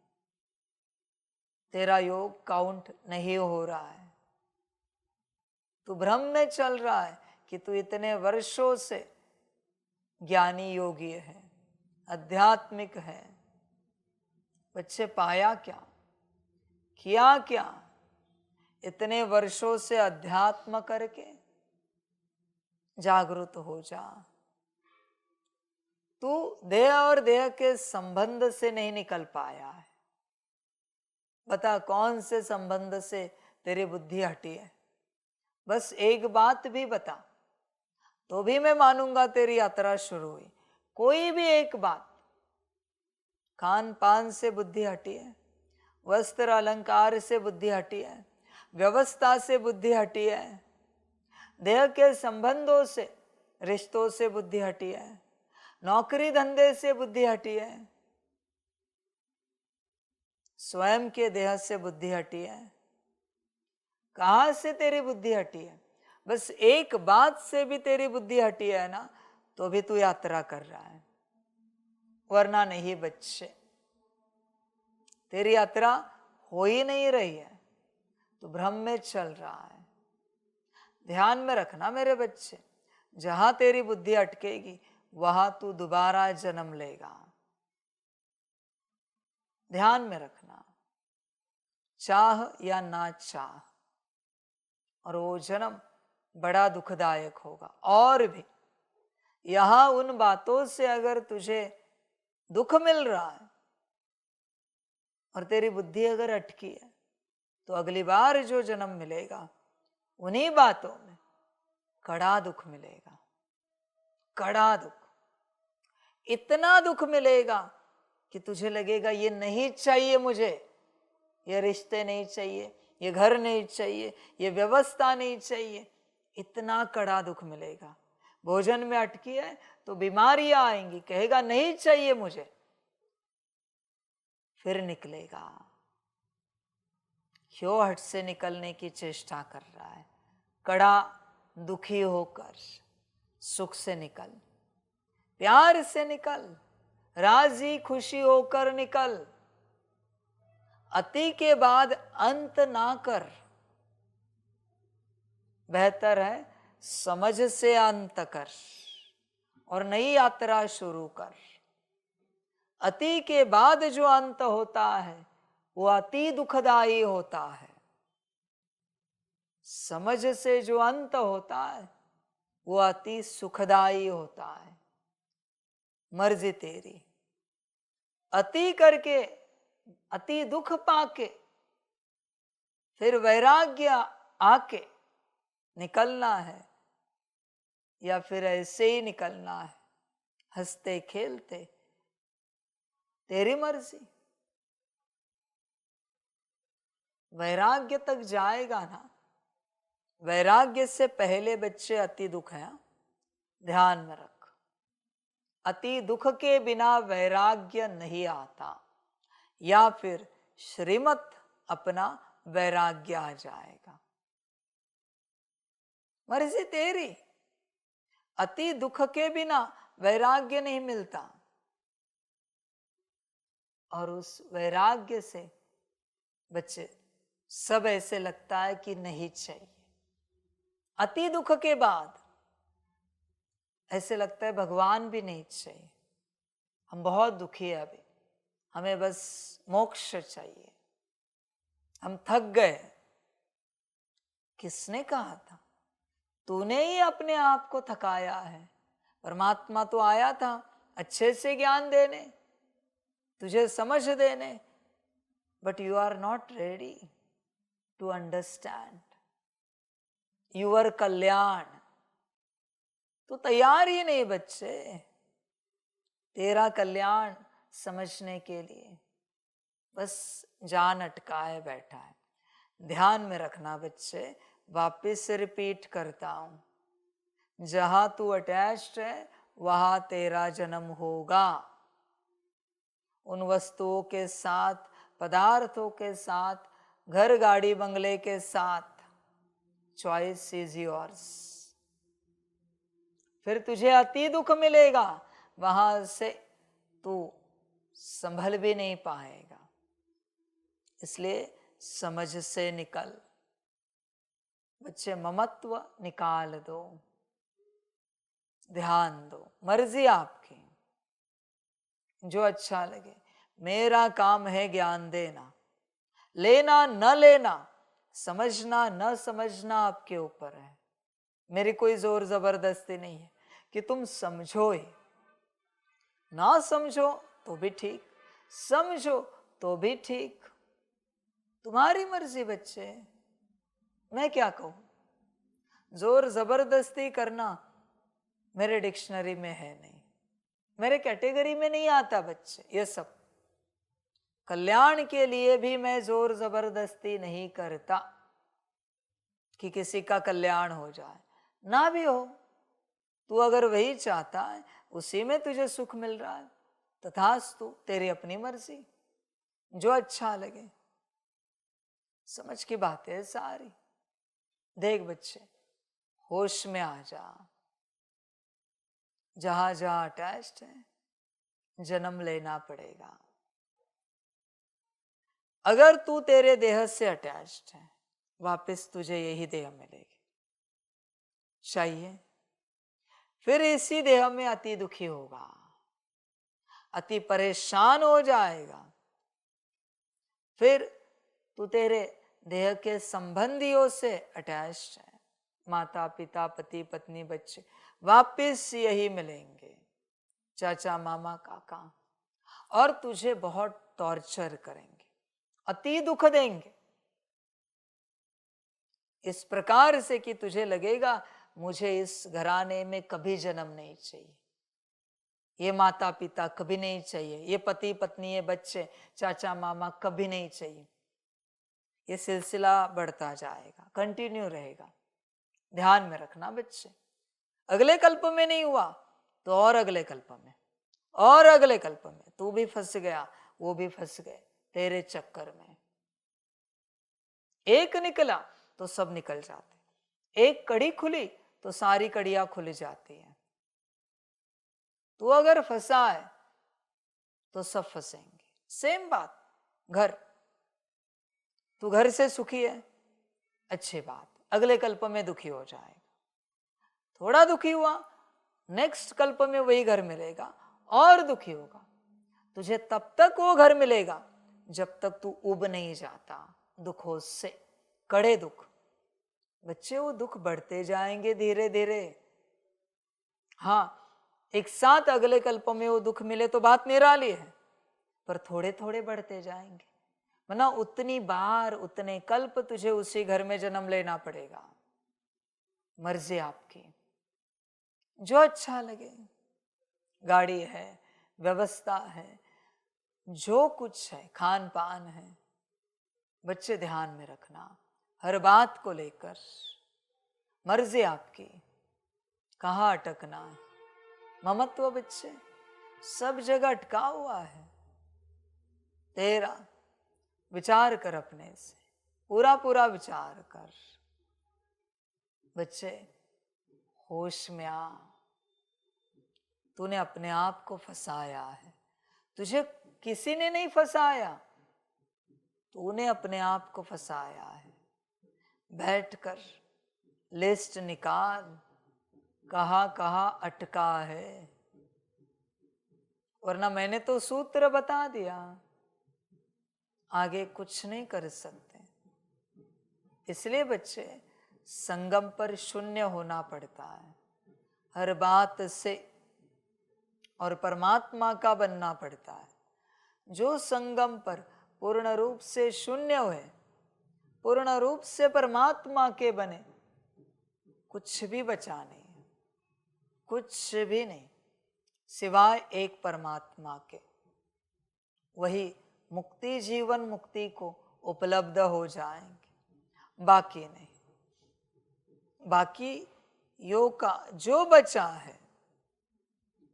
तेरा योग काउंट नहीं हो रहा है। तू भ्रम में चल रहा है कि तू इतने वर्षों से ज्ञानी योगी है, आध्यात्मिक है। बच्चे पाया क्या, किया क्या इतने वर्षों से अध्यात्म करके? जागरूक हो जा। तू देह और देह के संबंध से नहीं निकल पाया है। बता कौन से संबंध से तेरी बुद्धि हटी है? बस एक बात भी बता तो भी मैं मानूंगा तेरी यात्रा शुरू हुई। कोई भी एक बात। खान पान से बुद्धि हटी है, वस्त्र अलंकार से बुद्धि हटी है, व्यवस्था से बुद्धि हटी है, देह के संबंधों से रिश्तों से बुद्धि हटी है, नौकरी धंधे से बुद्धि हटी है, स्वयं के देह से बुद्धि हटी है। कहां से तेरी बुद्धि हटी है? बस एक बात से भी तेरी बुद्धि हटी है ना, तो भी तू यात्रा कर रहा है, वरना नहीं बच्चे। तेरी यात्रा हो ही नहीं रही है, तू भ्रम में चल रहा है। ध्यान में रखना मेरे बच्चे, जहां तेरी बुद्धि अटकेगी वहां तू दोबारा जन्म लेगा। ध्यान में रखना, चाह या ना चाह, और वो जन्म बड़ा दुखदायक होगा। और भी यहां उन बातों से अगर तुझे दुख मिल रहा है और तेरी बुद्धि अगर अटकी है, तो अगली बार जो जन्म मिलेगा उन्हीं बातों में कड़ा दुख मिलेगा। कड़ा दुख, इतना दुख मिलेगा कि तुझे लगेगा ये नहीं चाहिए मुझे, ये रिश्ते नहीं चाहिए, ये घर नहीं चाहिए, ये व्यवस्था नहीं चाहिए। इतना कड़ा दुख मिलेगा। भोजन में अटकी है तो बीमारियां आएंगी, कहेगा नहीं चाहिए मुझे, फिर निकलेगा। क्यों हट से निकलने की चेष्टा कर रहा है? कड़ा दुखी होकर सुख से निकल, प्यार से निकल, राजी खुशी होकर निकल। अति के बाद अंत ना कर। बेहतर है समझ से अंत कर और नई यात्रा शुरू कर। अति के बाद जो अंत होता है वो अति दुखदाई होता है। समझ से जो अंत होता है वो अति सुखदाई होता है। मर्जी तेरी। अति करके, अति दुख पाके फिर वैराग्य आके निकलना है या फिर ऐसे ही निकलना है हंसते खेलते, तेरी मर्जी। वैराग्य तक जाएगा ना। वैराग्य से पहले बच्चे अति दुख है, ध्यान में रख। अति दुख के बिना वैराग्य नहीं आता, या फिर श्रीमत अपना वैराग्य आ जाएगा। मर्जी तेरी। अति दुख के बिना वैराग्य नहीं मिलता, और उस वैराग्य से बच्चे सब ऐसे लगता है कि नहीं चाहिए। अति दुख के बाद ऐसे लगता है भगवान भी नहीं चाहिए, हम बहुत दुखी है अभी, हमें बस मोक्ष चाहिए, हम थक गए। किसने कहा था? तूने ही अपने आप को थकाया है। परमात्मा तो आया था अच्छे से ज्ञान देने, तुझे समझ देने, but you are not ready to understand your कल्याण। तो तैयार ही नहीं बच्चे तेरा कल्याण समझने के लिए, बस जान अटकाए बैठा है। ध्यान में रखना बच्चे, वापस रिपीट करता हूं, जहां तू अटैच्ड है वहां तेरा जन्म होगा। उन वस्तुओं के साथ, पदार्थों के साथ, घर गाड़ी बंगले के साथ, चॉइस इज योर्स। फिर तुझे अति दुख मिलेगा, वहां से तू संभल भी नहीं पाएगा। इसलिए समझ से निकल बच्चे, ममत्व निकाल दो, ध्यान दो, मर्जी आपकी, जो अच्छा लगे। मेरा काम है ज्ञान देना, लेना न लेना, समझना न समझना आपके ऊपर है। मेरी कोई जोर जबरदस्ती नहीं है कि तुम समझो ही, ना समझो तो भी ठीक, समझो तो भी ठीक, तुम्हारी मर्जी बच्चे। मैं क्या कहूं? जोर जबरदस्ती करना मेरे डिक्शनरी में है नहीं, मेरे कैटेगरी में नहीं आता बच्चे। ये सब कल्याण के लिए भी मैं जोर जबरदस्ती नहीं करता कि किसी का कल्याण हो जाए, ना भी हो। तू अगर वही चाहता है, उसी में तुझे सुख मिल रहा है, तथास्तु, तेरी अपनी मर्जी, जो अच्छा लगे। समझ की बात है सारी। देख बच्चे, होश में आ जा। जहां जहां अटैच्ड है, जन्म लेना पड़ेगा। अगर तू तेरे देह से अटैच्ड है, वापस तुझे यही देह मिलेगी। चाहिए? फिर इसी देह में अति दुखी होगा, अति परेशान हो जाएगा। फिर तू तेरे देह के संबंधियों से अटैच्ड है, माता पिता, पति पत्नी, बच्चे, वापिस यही मिलेंगे, चाचा मामा काका, और तुझे बहुत टॉर्चर करेंगे, अति दुख देंगे, इस प्रकार से कि तुझे लगेगा मुझे इस घराने में कभी जन्म नहीं चाहिए, ये माता पिता कभी नहीं चाहिए, ये पति पत्नी, ये बच्चे, चाचा मामा कभी नहीं चाहिए। ये सिलसिला बढ़ता जाएगा, कंटिन्यू रहेगा। ध्यान में रखना बच्चे। अगले कल्प में नहीं हुआ तो और अगले कल्प में, और अगले कल्प में तू भी फंस गया, वो भी फंस गए तेरे चक्कर में। एक निकला तो सब निकल जाते, एक कड़ी खुली तो सारी कड़ियां खुल जाती हैं। तू अगर फंसा है तो सब फंसेंगे। सेम बात, घर, तू घर से सुखी है, अच्छी बात, अगले कल्प में दुखी हो जाएगा। थोड़ा दुखी हुआ, नेक्स्ट कल्प में वही घर मिलेगा और दुखी होगा। तुझे तब तक वो घर मिलेगा जब तक तू उब नहीं जाता दुखों से, कड़े दुख। बच्चे वो दुख बढ़ते जाएंगे धीरे धीरे। हाँ, एक साथ अगले कल्पों में वो दुख मिले तो बात निराली है, पर थोड़े थोड़े बढ़ते जाएंगे। वरना उतनी बार उतने कल्प तुझे उसी घर में जन्म लेना पड़ेगा। मर्जी आपकी, जो अच्छा लगे। गाड़ी है, व्यवस्था है, जो कुछ है, खान पान है, बच्चे ध्यान में रखना हर बात को लेकर। मर्जी आपकी, कहाँ अटकना है। ममत्व बच्चे सब जगह अटका हुआ है। तेरा विचार कर, अपने से पूरा पूरा विचार कर। बच्चे होश में आ। तूने अपने आप को फंसाया है, तुझे किसी ने नहीं फंसाया, तूने अपने आप को फंसाया है। बैठकर लिस्ट निकाल, कहाँ कहाँ अटका है, वरना मैंने तो सूत्र बता दिया, आगे कुछ नहीं कर सकते। इसलिए बच्चे संगम पर शून्य होना पड़ता है हर बात से, और परमात्मा का बनना पड़ता है। जो संगम पर पूर्ण रूप से शून्य हुए, पूर्ण रूप से परमात्मा के बने, कुछ भी बचा नहीं, कुछ भी नहीं सिवाय एक परमात्मा के। वही मुक्ति, जीवन मुक्ति को उपलब्ध हो जाएंगे, बाकी नहीं। बाकी योग का जो बचा है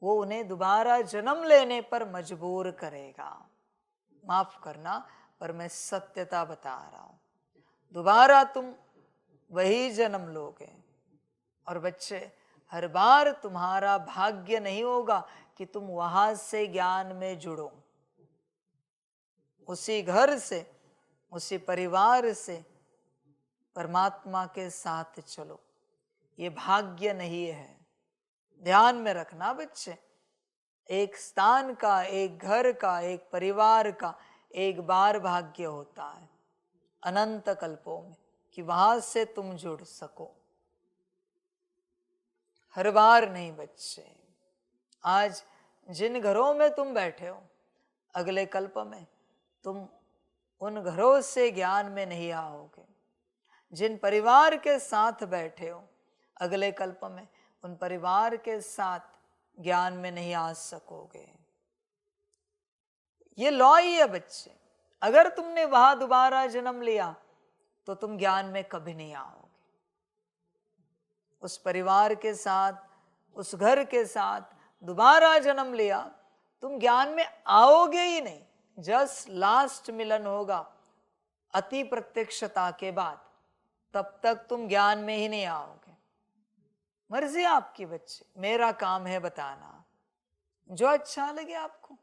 वो उन्हें दोबारा जन्म लेने पर मजबूर करेगा। माफ करना, पर मैं सत्यता बता रहा हूं। दोबारा तुम वही जन्म लोगे। और बच्चे, हर बार तुम्हारा भाग्य नहीं होगा कि तुम वहां से ज्ञान में जुड़ो, उसी घर से, उसी परिवार से परमात्मा के साथ चलो। ये भाग्य नहीं है, ध्यान में रखना बच्चे। एक स्थान का, एक घर का, एक परिवार का एक बार भाग्य होता है अनंत कल्पों में कि वहां से तुम जुड़ सको, हर बार नहीं बच्चे। आज जिन घरों में तुम बैठे हो, अगले कल्प में तुम उन घरों से ज्ञान में नहीं आओगे। जिन परिवार के साथ बैठे हो, अगले कल्प में उन परिवार के साथ ज्ञान में नहीं आ सकोगे। ये लॉ ही है बच्चे। अगर तुमने वहां दोबारा जन्म लिया तो तुम ज्ञान में कभी नहीं आओगे। उस परिवार के साथ, उस घर के साथ दोबारा जन्म लिया, तुम ज्ञान में आओगे ही नहीं। जस्ट लास्ट मिलन होगा अति प्रत्यक्षता के बाद, तब तक तुम ज्ञान में ही नहीं आओगे। मर्जी आपकी बच्चे, मेरा काम है बताना। जो अच्छा लगे आपको,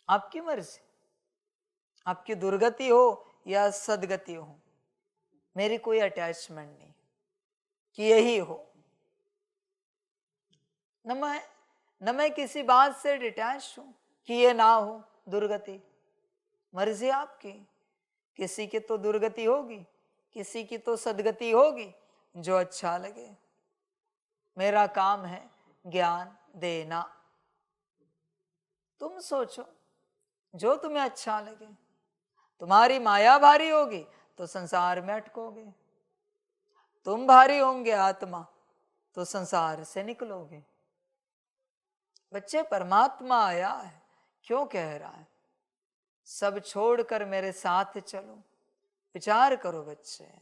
आपकी मर्जी। आपकी दुर्गति हो या सदगति हो, मेरी कोई अटैचमेंट नहीं कि यही हो। न मैं किसी बात से डिटैच हूं कि ये ना हो दुर्गति। मर्जी आपकी। किसी की तो दुर्गति होगी, किसी की तो सदगति होगी, जो अच्छा लगे। मेरा काम है ज्ञान देना। तुम सोचो जो तुम्हें अच्छा लगे। तुम्हारी माया भारी होगी तो संसार में अटकोगे, तुम भारी होंगे आत्मा तो संसार से निकलोगे। बच्चे, परमात्मा आया है, क्यों कह रहा है सब छोड़कर मेरे साथ चलो। विचार करो बच्चे,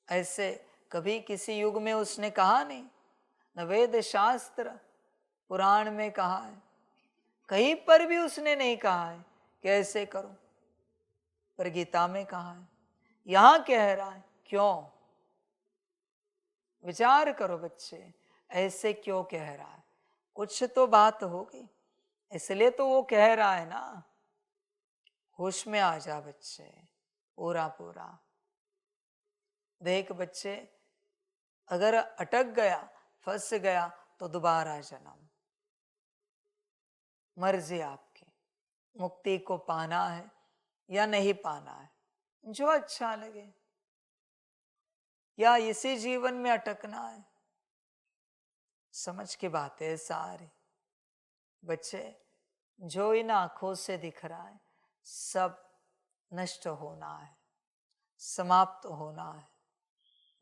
ऐसे कभी किसी युग में उसने कहा नहीं, न वेद शास्त्र पुराण में कहा है, कहीं पर भी उसने नहीं कहा है कि ऐसे करो, पर गीता में कहा है। यहां कह रहा है, क्यों? विचार करो बच्चे, ऐसे क्यों कह रहा है? कुछ तो बात होगी, इसलिए तो वो कह रहा है ना। होश में आ जा बच्चे, पूरा पूरा देख बच्चे। अगर अटक गया, फंस गया तो दोबारा जन्म। मर्जी आपकी, मुक्ति को पाना है या नहीं पाना है, जो अच्छा लगे, या इसी जीवन में अटकना है। समझ की बात है सारी। बच्चे, जो इन आंखों से दिख रहा है सब नष्ट होना है, समाप्त होना है।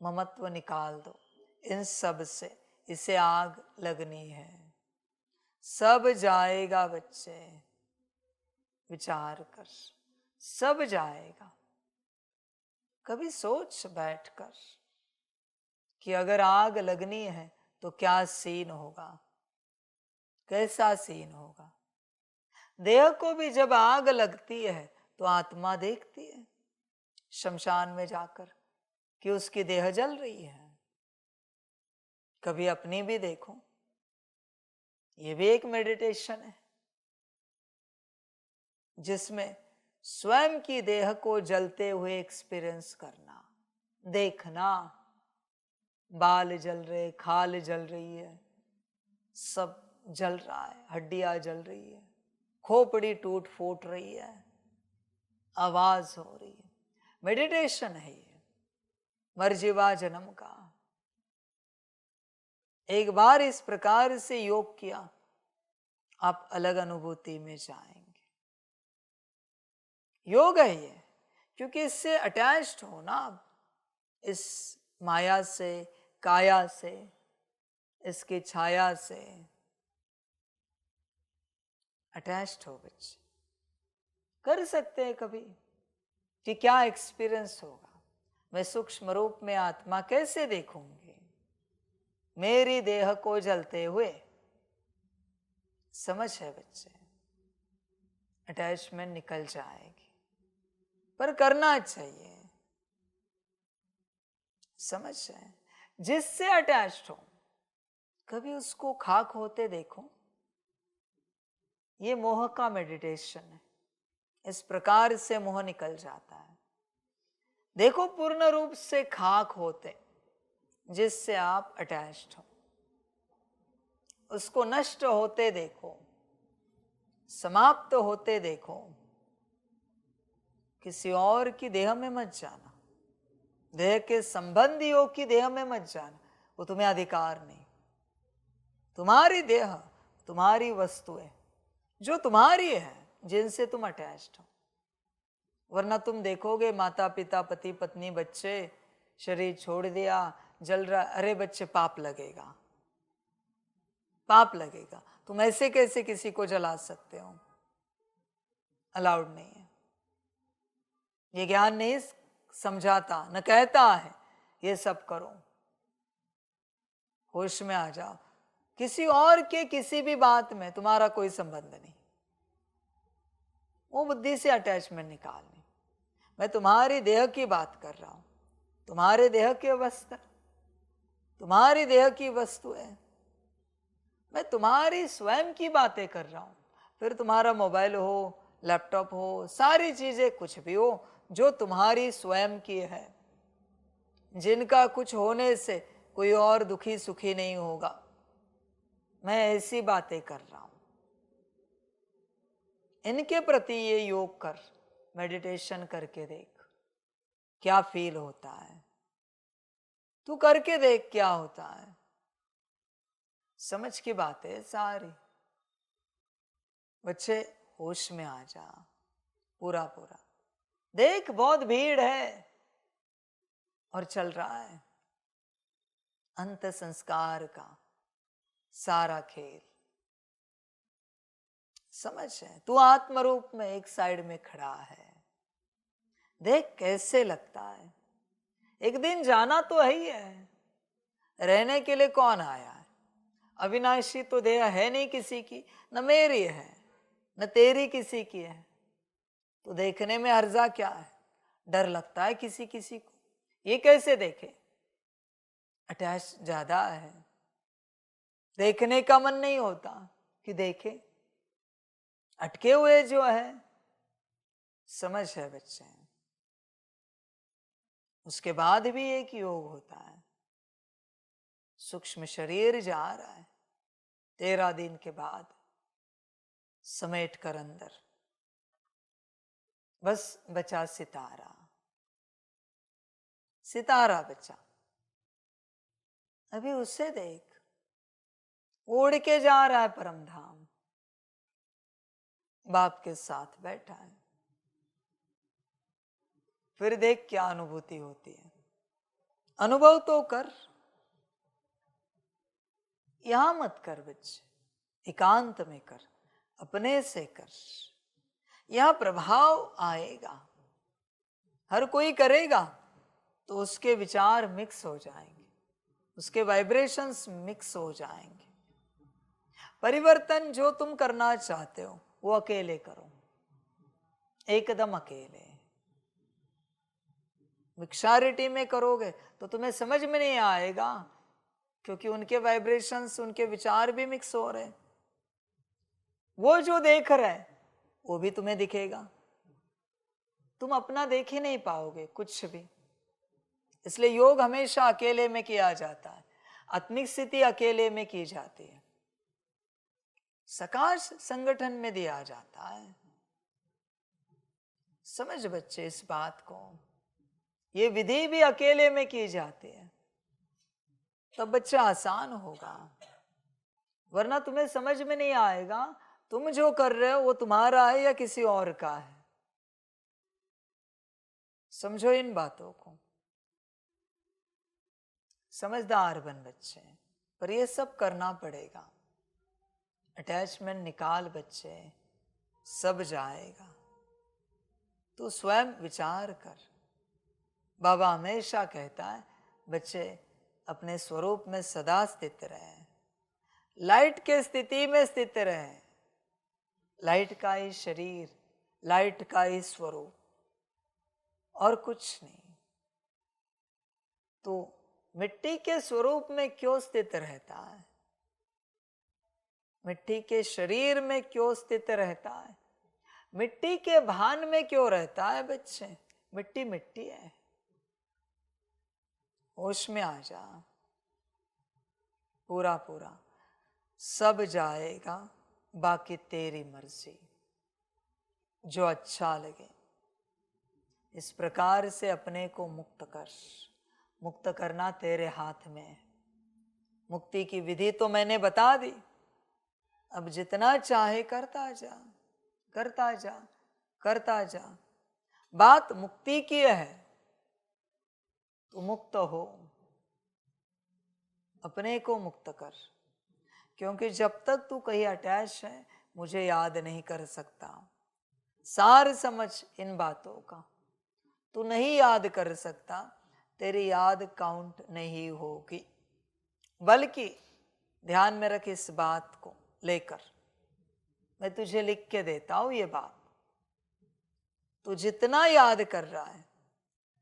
ममत्व निकाल दो इन सब से, इसे आग लगनी है, सब जाएगा बच्चे, विचार कर, सब जाएगा। कभी सोच बैठकर कि अगर आग लगनी है तो क्या सीन होगा, कैसा सीन होगा। देह को भी जब आग लगती है तो आत्मा देखती है शमशान में जाकर कि उसकी देह जल रही है। कभी अपनी भी देखो, ये भी एक मेडिटेशन है जिसमें स्वयं की देह को जलते हुए एक्सपीरियंस करना, देखना। बाल जल रहे, खाल जल रही है, सब जल रहा है, हड्डियां जल रही है, खोपड़ी टूट फूट रही है, आवाज हो रही है। मेडिटेशन है ये, मरजीवा जन्म का। एक बार इस प्रकार से योग किया, आप अलग अनुभूति में जाएंगे। योग है ये, क्योंकि इससे अटैच्ड हो ना आप, इस माया से, काया से, इसकी छाया से अटैच्ड हो बच्चे। कर सकते हैं कभी कि क्या एक्सपीरियंस होगा, मैं सूक्ष्म रूप में आत्मा कैसे देखूंगी, मेरी देह को जलते हुए। समझ है बच्चे, अटैचमेंट निकल जाएगी, पर करना चाहिए। समझ है, जिससे अटैच्ड हो कभी उसको खाक होते देखो। ये मोह का मेडिटेशन है, इस प्रकार से मोह निकल जाता है। देखो पूर्ण रूप से खाक होते, जिससे आप अटैच्ड हो, उसको नष्ट होते देखो, समाप्त होते देखो। किसी और की देह में मत जाना, देह के संबंधियों की देह में मत जाना, वो तुम्हें अधिकार नहीं। तुम्हारी देह, तुम्हारी वस्तुएं जो तुम्हारी है, जिनसे तुम अटैच्ड हो। वरना तुम देखोगे माता पिता, पति पत्नी, बच्चे, शरीर छोड़ दिया, जल रहा, अरे बच्चे पाप लगेगा, पाप लगेगा। तुम ऐसे कैसे किसी को जला सकते हो, अलाउड नहीं है। ये ज्ञान नहीं समझाता, न कहता है ये सब करो। होश में आ जाओ, किसी और के किसी भी बात में तुम्हारा कोई संबंध नहीं। वो बुद्धि से अटैचमेंट निकालनी। मैं तुम्हारी देह की बात कर रहा हूं, तुम्हारे देह के वस्त्र, तुम्हारी देह की वस्तु है। मैं तुम्हारी स्वयं की बातें कर रहा हूं। फिर तुम्हारा मोबाइल हो, लैपटॉप हो, सारी चीजें कुछ भी हो, जो तुम्हारी स्वयं की है, जिनका कुछ होने से कोई और दुखी सुखी नहीं होगा। मैं ऐसी बातें कर रहा हूं। इनके प्रति ये योग कर, मेडिटेशन करके देख क्या फील होता है। तू करके देख क्या होता है। समझ की बात है सारी। बच्चे होश में आ जा, पूरा पूरा देख। बहुत भीड़ है और चल रहा है अंत संस्कार का सारा खेल। समझ है, तू आत्म रूप में एक साइड में खड़ा है, देख कैसे लगता है। एक दिन जाना तो है ही है, रहने के लिए कौन आया है। अविनाशी तो देह है नहीं किसी की, न मेरी है न तेरी किसी की है। तो देखने में हर्जा क्या है, डर लगता है किसी किसी को। ये कैसे देखे, अटैच ज्यादा है, देखने का मन नहीं होता कि देखे, अटके हुए जो है। समझ है बच्चे, उसके बाद भी एक योग होता है। सूक्ष्म शरीर जा रहा है 13 दिन के बाद, समेट कर अंदर, बस बचा सितारा, सितारा बचा। अभी उसे देख, उड़ के जा रहा है परम धाम, बाप के साथ बैठा है। फिर देख क्या अनुभूति होती है, अनुभव तो कर। यहां मत कर बच्चे, एकांत में कर, अपने से कर। यहां प्रभाव आएगा, हर कोई करेगा तो उसके विचार मिक्स हो जाएंगे, उसके वाइब्रेशंस मिक्स हो जाएंगे। परिवर्तन जो तुम करना चाहते हो वो अकेले करो, एकदम अकेले। मिक्सारिटी में करोगे तो तुम्हें समझ में नहीं आएगा, क्योंकि उनके वाइब्रेशंस, उनके विचार भी मिक्स हो रहे। वो जो देख रहे हैं वो भी तुम्हें दिखेगा, तुम अपना देख ही नहीं पाओगे कुछ भी। इसलिए योग हमेशा अकेले में किया जाता है, आत्मिक स्थिति अकेले में की जाती है, सकाश संगठन में दिया जाता है। समझ बच्चे इस बात को, ये विधि भी अकेले में की जाती है, तब बच्चा आसान होगा, वरना तुम्हें समझ में नहीं आएगा तुम जो कर रहे हो वो तुम्हारा है या किसी और का है। समझो इन बातों को, समझदार बन बच्चे। पर ये सब करना पड़ेगा, अटैचमेंट निकाल बच्चे, सब जाएगा। तू स्वयं विचार कर। बाबा हमेशा कहता है बच्चे अपने स्वरूप में सदा स्थित रहे, लाइट के स्थिति में स्थित रहे। लाइट का ही शरीर, लाइट का ही स्वरूप, और कुछ नहीं। तो मिट्टी के स्वरूप में क्यों स्थित रहता है, मिट्टी के शरीर में क्यों स्थित रहता है, मिट्टी के भान में क्यों रहता है बच्चे? मिट्टी मिट्टी है, होश में आ जा। पूरा पूरा सब जाएगा, बाकी तेरी मर्जी, जो अच्छा लगे। इस प्रकार से अपने को मुक्त कर। मुक्त करना तेरे हाथ में है। मुक्ति की विधि तो मैंने बता दी, अब जितना चाहे करता जा, करता जा, करता जा। बात मुक्ति की है, तू मुक्त हो, अपने को मुक्त कर। क्योंकि जब तक तू कहीं अटैच है, मुझे याद नहीं कर सकता। सार समझ इन बातों का, तू नहीं याद कर सकता, तेरी याद काउंट नहीं होगी। बल्कि ध्यान में रख इस बात को लेकर, मैं तुझे लिख के देता हूं ये बात। तू जितना याद कर रहा है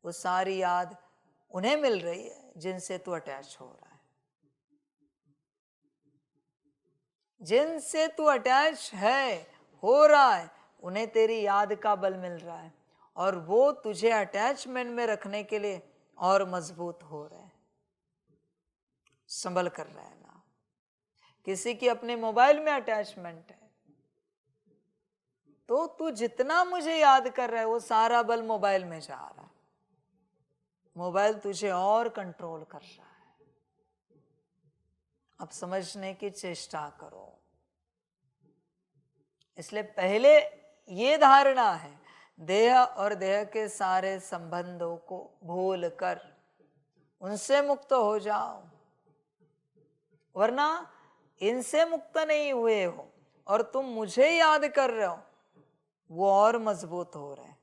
वो सारी याद उन्हें मिल रही है जिनसे तू अटैच हो रहा है। जिनसे तू अटैच है, हो रहा है, उन्हें तेरी याद का बल मिल रहा है, और वो तुझे अटैचमेंट में रखने के लिए और मजबूत हो रहे हैं। संभल कर रहना। किसी की अपने मोबाइल में अटैचमेंट है, तो तू जितना मुझे याद कर रहा है वो सारा बल मोबाइल में जा रहा है। मोबाइल तुझे और कंट्रोल कर रहा है। अब समझने की चेष्टा करो। इसलिए पहले ये धारणा है, देह और देह के सारे संबंधों को भूल कर उनसे मुक्त हो जाओ, वरना इनसे मुक्त नहीं हुए हो और तुम मुझे याद कर रहे हो, वो और मजबूत हो रहे हैं।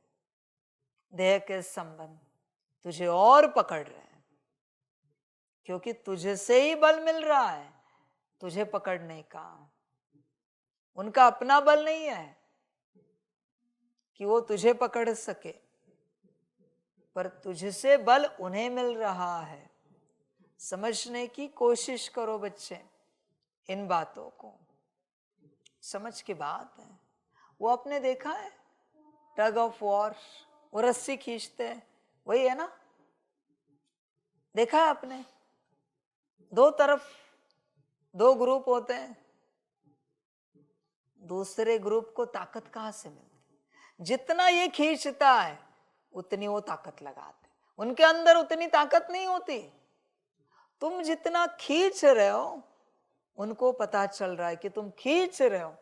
देह के संबंध तुझे और पकड़ रहे हैं, क्योंकि तुझे से ही बल मिल रहा है तुझे पकड़ने का। उनका अपना बल नहीं है कि वो तुझे पकड़ सके, पर तुझसे बल उन्हें मिल रहा है। समझने की कोशिश करो बच्चे, इन बातों को समझ की बात है। वो आपने देखा है टग ऑफ वॉर, वो रस्सी खींचते हैं, वही है ना? देखा है आपने? दो तरफ दो ग्रुप होते हैं, दूसरे ग्रुप को ताकत कहाँ से मिलती? जितना ये खींचता है उतनी वो ताकत लगाते, उनके अंदर उतनी ताकत नहीं होती। तुम जितना खींच रहे हो उनको पता चल रहा है कि तुम खींच रहे हो,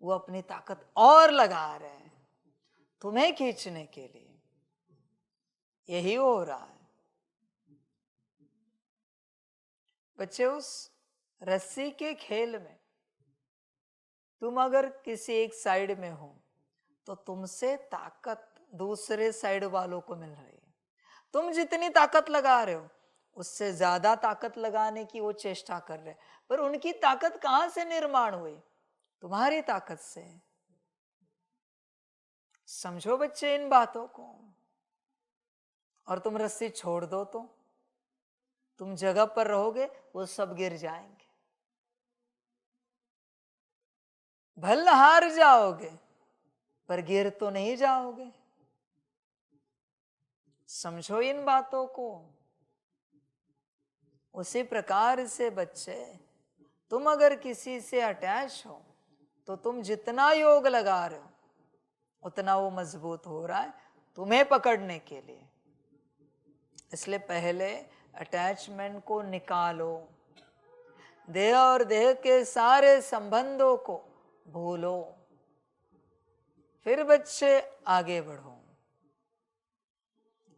वो अपनी ताकत और लगा रहे हैं तुम्हें खींचने के लिए। यही हो रहा है बच्चे। उस रस्सी के खेल में तुम अगर किसी एक साइड में हो तो तुमसे ताकत दूसरे साइड वालों को मिल रही है। तुम जितनी ताकत लगा रहे हो उससे ज्यादा ताकत लगाने की वो चेष्टा कर रहे हैं, पर उनकी ताकत कहां से निर्माण हुई? तुम्हारी ताकत से। समझो बच्चे इन बातों को। और तुम रस्सी छोड़ दो तो तुम जगह पर रहोगे, वो सब गिर जाएंगे। भले हार जाओगे पर गिर तो नहीं जाओगे। समझो इन बातों को। उसी प्रकार से बच्चे, तुम अगर किसी से अटैच हो तो तुम जितना योग लगा रहे हो उतना वो मजबूत हो रहा है तुम्हें पकड़ने के लिए। इसलिए पहले अटैचमेंट को निकालो, देह और देह के सारे संबंधों को भूलो, फिर बच्चे आगे बढ़ो।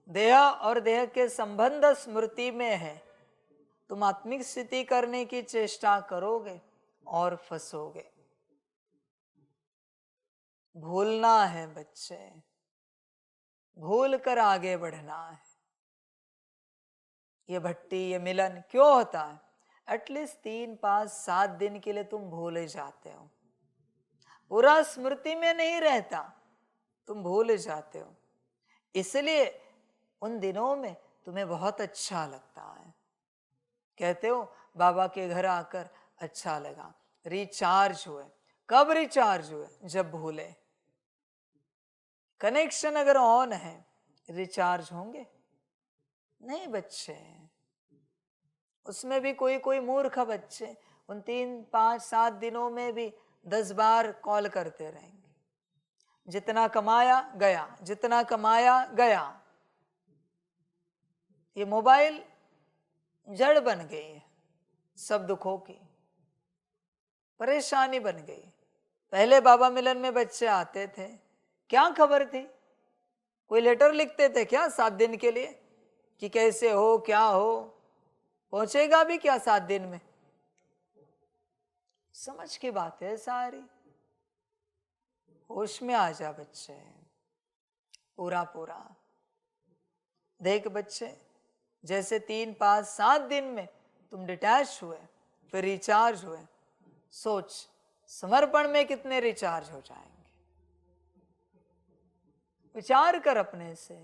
देह और देह के संबंध स्मृति में है, तुम आत्मिक स्थिति करने की चेष्टा करोगे और फंसोगे। भूलना है बच्चे, भूल कर आगे बढ़ना है। ये भट्टी, ये मिलन क्यों होता है? एटलीस्ट 3, 5, 7 दिन के लिए तुम भूल जाते हो, पूरा स्मृति में नहीं रहता, तुम भूल जाते हो। इसलिए उन दिनों में तुम्हें बहुत अच्छा लगता है। कहते हो बाबा के घर आकर अच्छा लगा, रिचार्ज हुए। कब रिचार्ज हुए? जब भूले। कनेक्शन अगर ऑन है रिचार्ज होंगे? नहीं बच्चे। उसमें भी कोई मूर्ख बच्चे उन 3, 5, 7 दिनों में भी 10 बार कॉल करते रहेंगे। जितना कमाया गया, जितना कमाया गया। ये मोबाइल जड़ बन गई है सब दुखों की, परेशानी बन गई। पहले बाबा मिलन में बच्चे आते थे, क्या खबर थी? कोई लेटर लिखते थे क्या 7 दिन के लिए कि कैसे हो, क्या हो? पहुंचेगा भी क्या 7 दिन में? समझ की बात है सारी। होश में आ जा बच्चे, पूरा पूरा देख बच्चे। जैसे 3, 5, 7 दिन में तुम डिटैच हुए, फिर रिचार्ज हुए। सोच समर्पण में कितने रिचार्ज हो जाएंगे? विचार कर अपने से।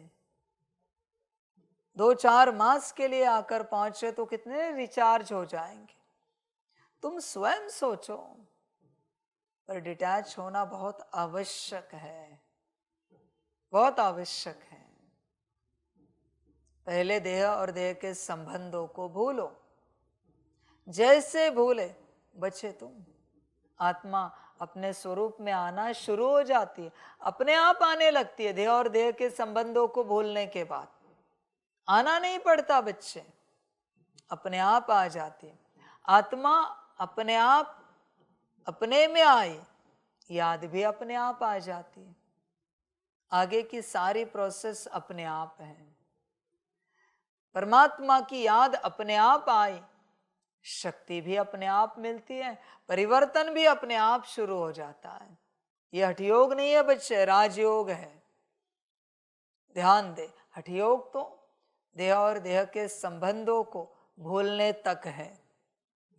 2-4 मास के लिए आकर पहुंचे तो कितने रिचार्ज हो जाएंगे? तुम स्वयं सोचो। पर डिटैच होना बहुत आवश्यक है, बहुत आवश्यक है। पहले देह और देह के संबंधों को भूलो। जैसे भूले बचे तुम, आत्मा अपने स्वरूप में आना शुरू हो जाती है, अपने आप आने लगती है। देह और देह के संबंधों को भूलने के बाद आना नहीं पड़ता बच्चे, अपने आप आ जाती है। आत्मा अपने आप अपने में आई, याद भी अपने आप आ जाती है। आगे की सारी प्रोसेस अपने आप है। परमात्मा की याद अपने आप आई, शक्ति भी अपने आप मिलती है, परिवर्तन भी अपने आप शुरू हो जाता है। यह हठयोग नहीं है बच्चे, राजयोग है। ध्यान दे, हठयोग तो देह और देह के संबंधों को भूलने तक है,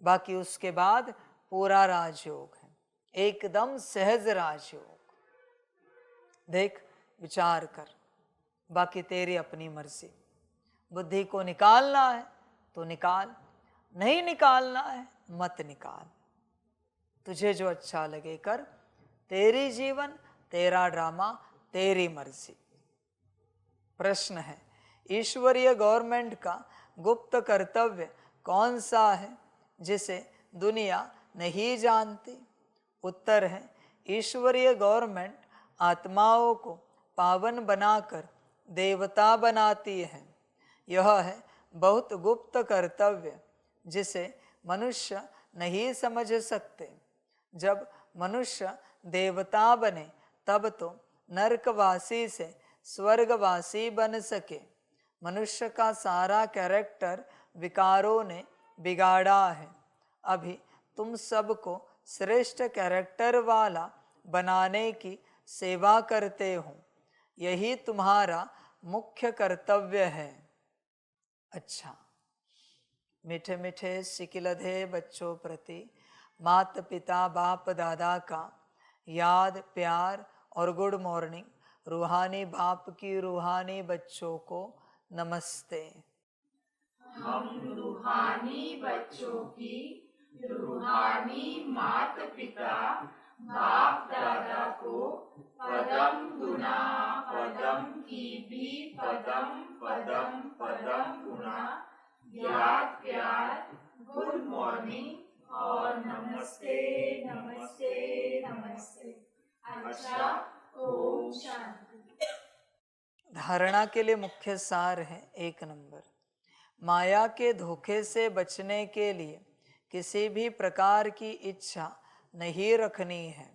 बाकी उसके बाद पूरा राजयोग है, एकदम सहज राजयोग। देख, विचार कर, बाकी तेरी अपनी मर्जी। बुद्धि को निकालना है तो निकाल, नहीं निकालना है मत निकाल। तुझे जो अच्छा लगे कर, तेरी जीवन, तेरा ड्रामा, तेरी मर्जी। प्रश्न है, ईश्वरीय गवर्नमेंट का गुप्त कर्तव्य कौन सा है जिसे दुनिया नहीं जानती? उत्तर है, ईश्वरीय गवर्नमेंट आत्माओं को पावन बनाकर देवता बनाती है। यह है बहुत गुप्त कर्तव्य जिसे मनुष्य नहीं समझ सकते। जब मनुष्य देवता बने तब तो नरकवासी से स्वर्गवासी बन सके। मनुष्य का सारा कैरेक्टर विकारों ने बिगाड़ा है। अभी तुम सबको श्रेष्ठ कैरेक्टर वाला बनाने की सेवा करते हो। यही तुम्हारा मुख्य कर्तव्य है। अच्छा, मीठे मीठे सिकिलधे बच्चों प्रति माता पिता बाप दादा का याद प्यार और गुड मॉर्निंग। रूहानी बाप की रूहानी बच्चों को नमस्ते। हम रूहानी बच्चों की रूहानी माता पिता बाप दादा को पदम गुना पदम की भी पदम पदम पदम गुना याद प्यार गुड मॉर्निंग और नमस्ते नमस्ते नमस्ते। अच्छा, ओम शांति। धारणा के लिए मुख्य सार है 1 नंबर, माया के धोखे से बचने के लिए किसी भी प्रकार की इच्छा नहीं रखनी है।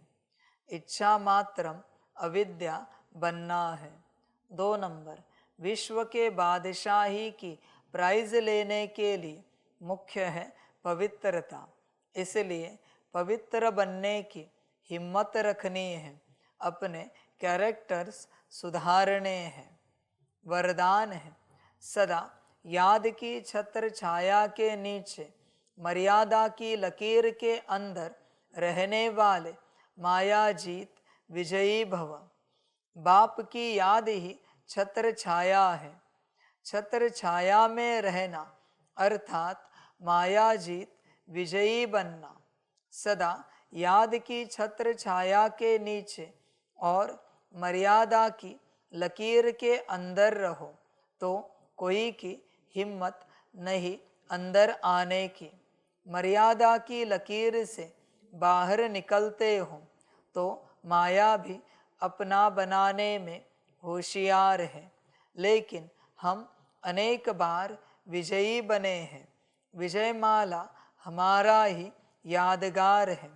इच्छा मात्रम अविद्या बनना है। 2 नंबर, विश्व के बादशाही की प्राइज लेने के लिए मुख्य है पवित्रता। इसलिए पवित्र बनने की हिम्मत रखनी है। अपने कैरेक्टर्स सुधारने हैं। वरदान है, सदा याद की छत्र छाया के नीचे मर्यादा की लकीर के अंदर रहने वाले माया जीत विजयी भव। बाप की याद ही छत्र छाया है। छत्र छाया में रहना अर्थात माया जीत विजयी बनना। सदा याद की छत्र छाया के नीचे और मर्यादा की लकीर के अंदर रहो तो कोई की हिम्मत नहीं अंदर आने की। मर्यादा की लकीर से बाहर निकलते हो तो माया भी अपना बनाने में होशियार है। लेकिन हम अनेक बार विजयी बने हैं। विजयमाला हमारा ही यादगार है।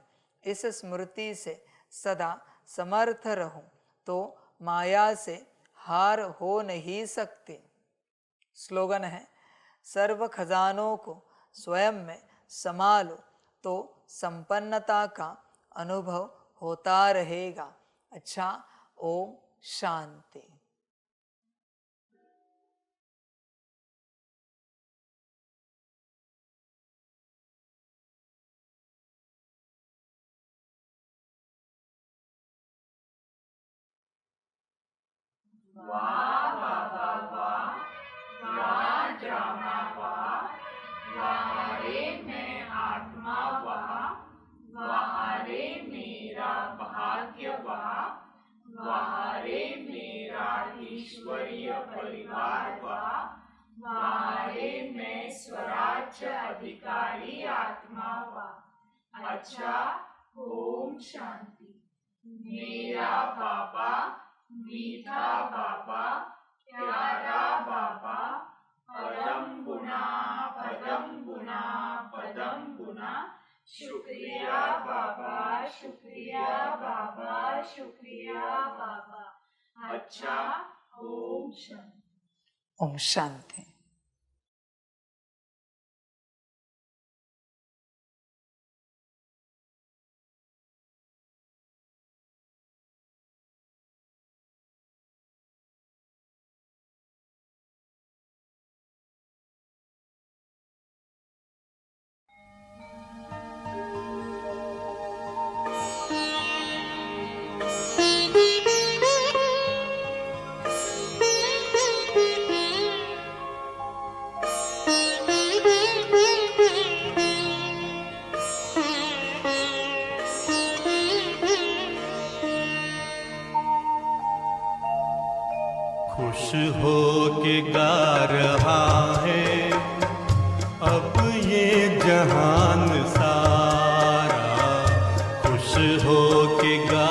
इस स्मृति से सदा समर्थ रहो तो माया से हार हो नहीं सकती। स्लोगन है, सर्व खजानों को स्वयं में संभालो तो संपन्नता का अनुभव होता रहेगा। अच्छा, ओम शांति। वाह बाबा वाह, वाह जामा वाह, वाह रे मैं आत्मा वाह, वाह रे मेरा भाग्य वाह, वाह रे मेरा ईश्वरीय परिवार वाह, वाह रे मैं स्वराज्य अधिकारी आत्मा वाह। अच्छा, ओम शांति। मेरा बाबा मीठा बाबा प्यारा बाबा पदम गुना पदम गुना पदम गुना। शुक्रिया बाबा शुक्रिया बाबा शुक्रिया बाबा। अच्छा, ओम शांति। ओम शांति। खुश हो के गा रहा है अब ये जहान सारा। खुश हो के गा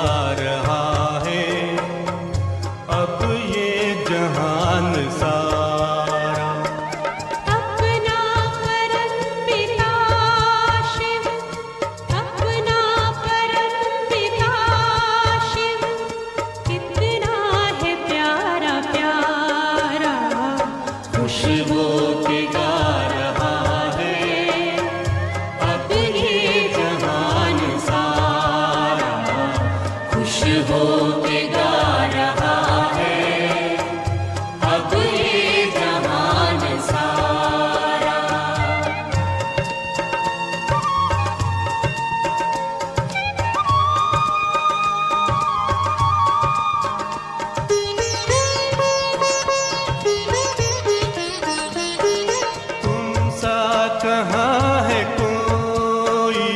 कहाँ है कोई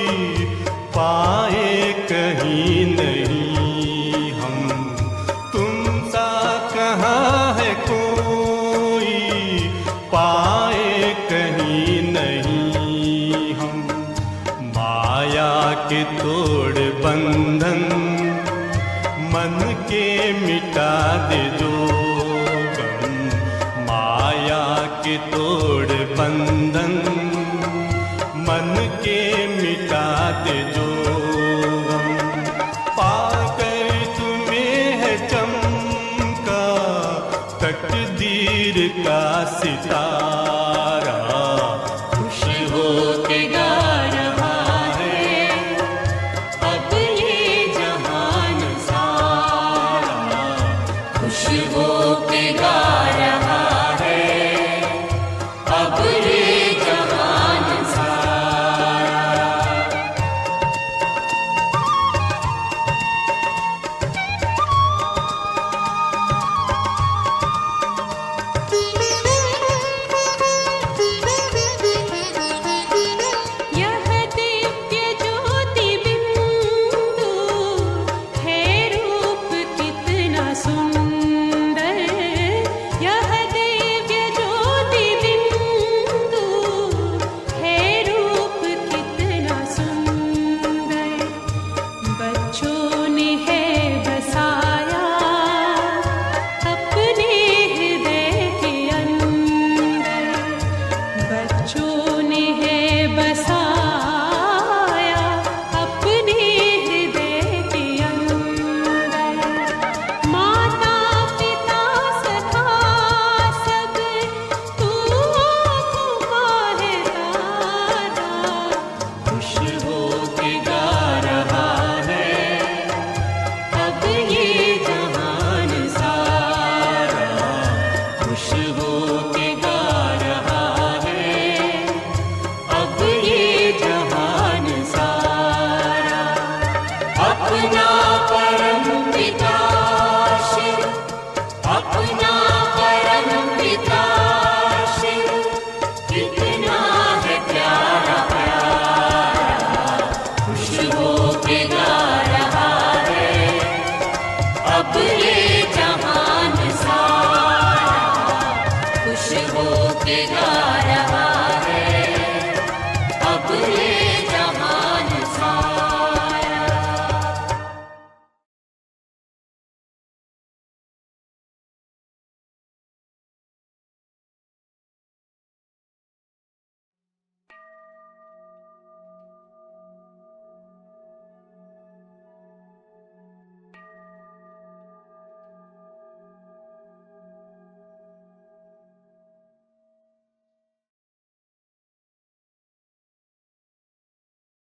पाए कहीं नहीं हम, तुम सा कहाँ है कोई पाए कहीं नहीं हम। माया के तोड़ बंधन मन के मिटा दे जो गम, माया के तोड़ बंधन मन के मिटा दे जो गम। पाकर तुम्हें है चमका तकदीर का सितारा, खुश हो के गा रहा है अब ये जहान सारा, खुश हो के गा रहा है अब ये जहान सारा। यह दिव्य ज्योति बिंदु है रूप कितना सुंदर, यह दिव्य ज्योति बिंदु है रूप कितना सुंदर। बच्चों ने है बसाया अपने हृदय के अंदर, बच्चों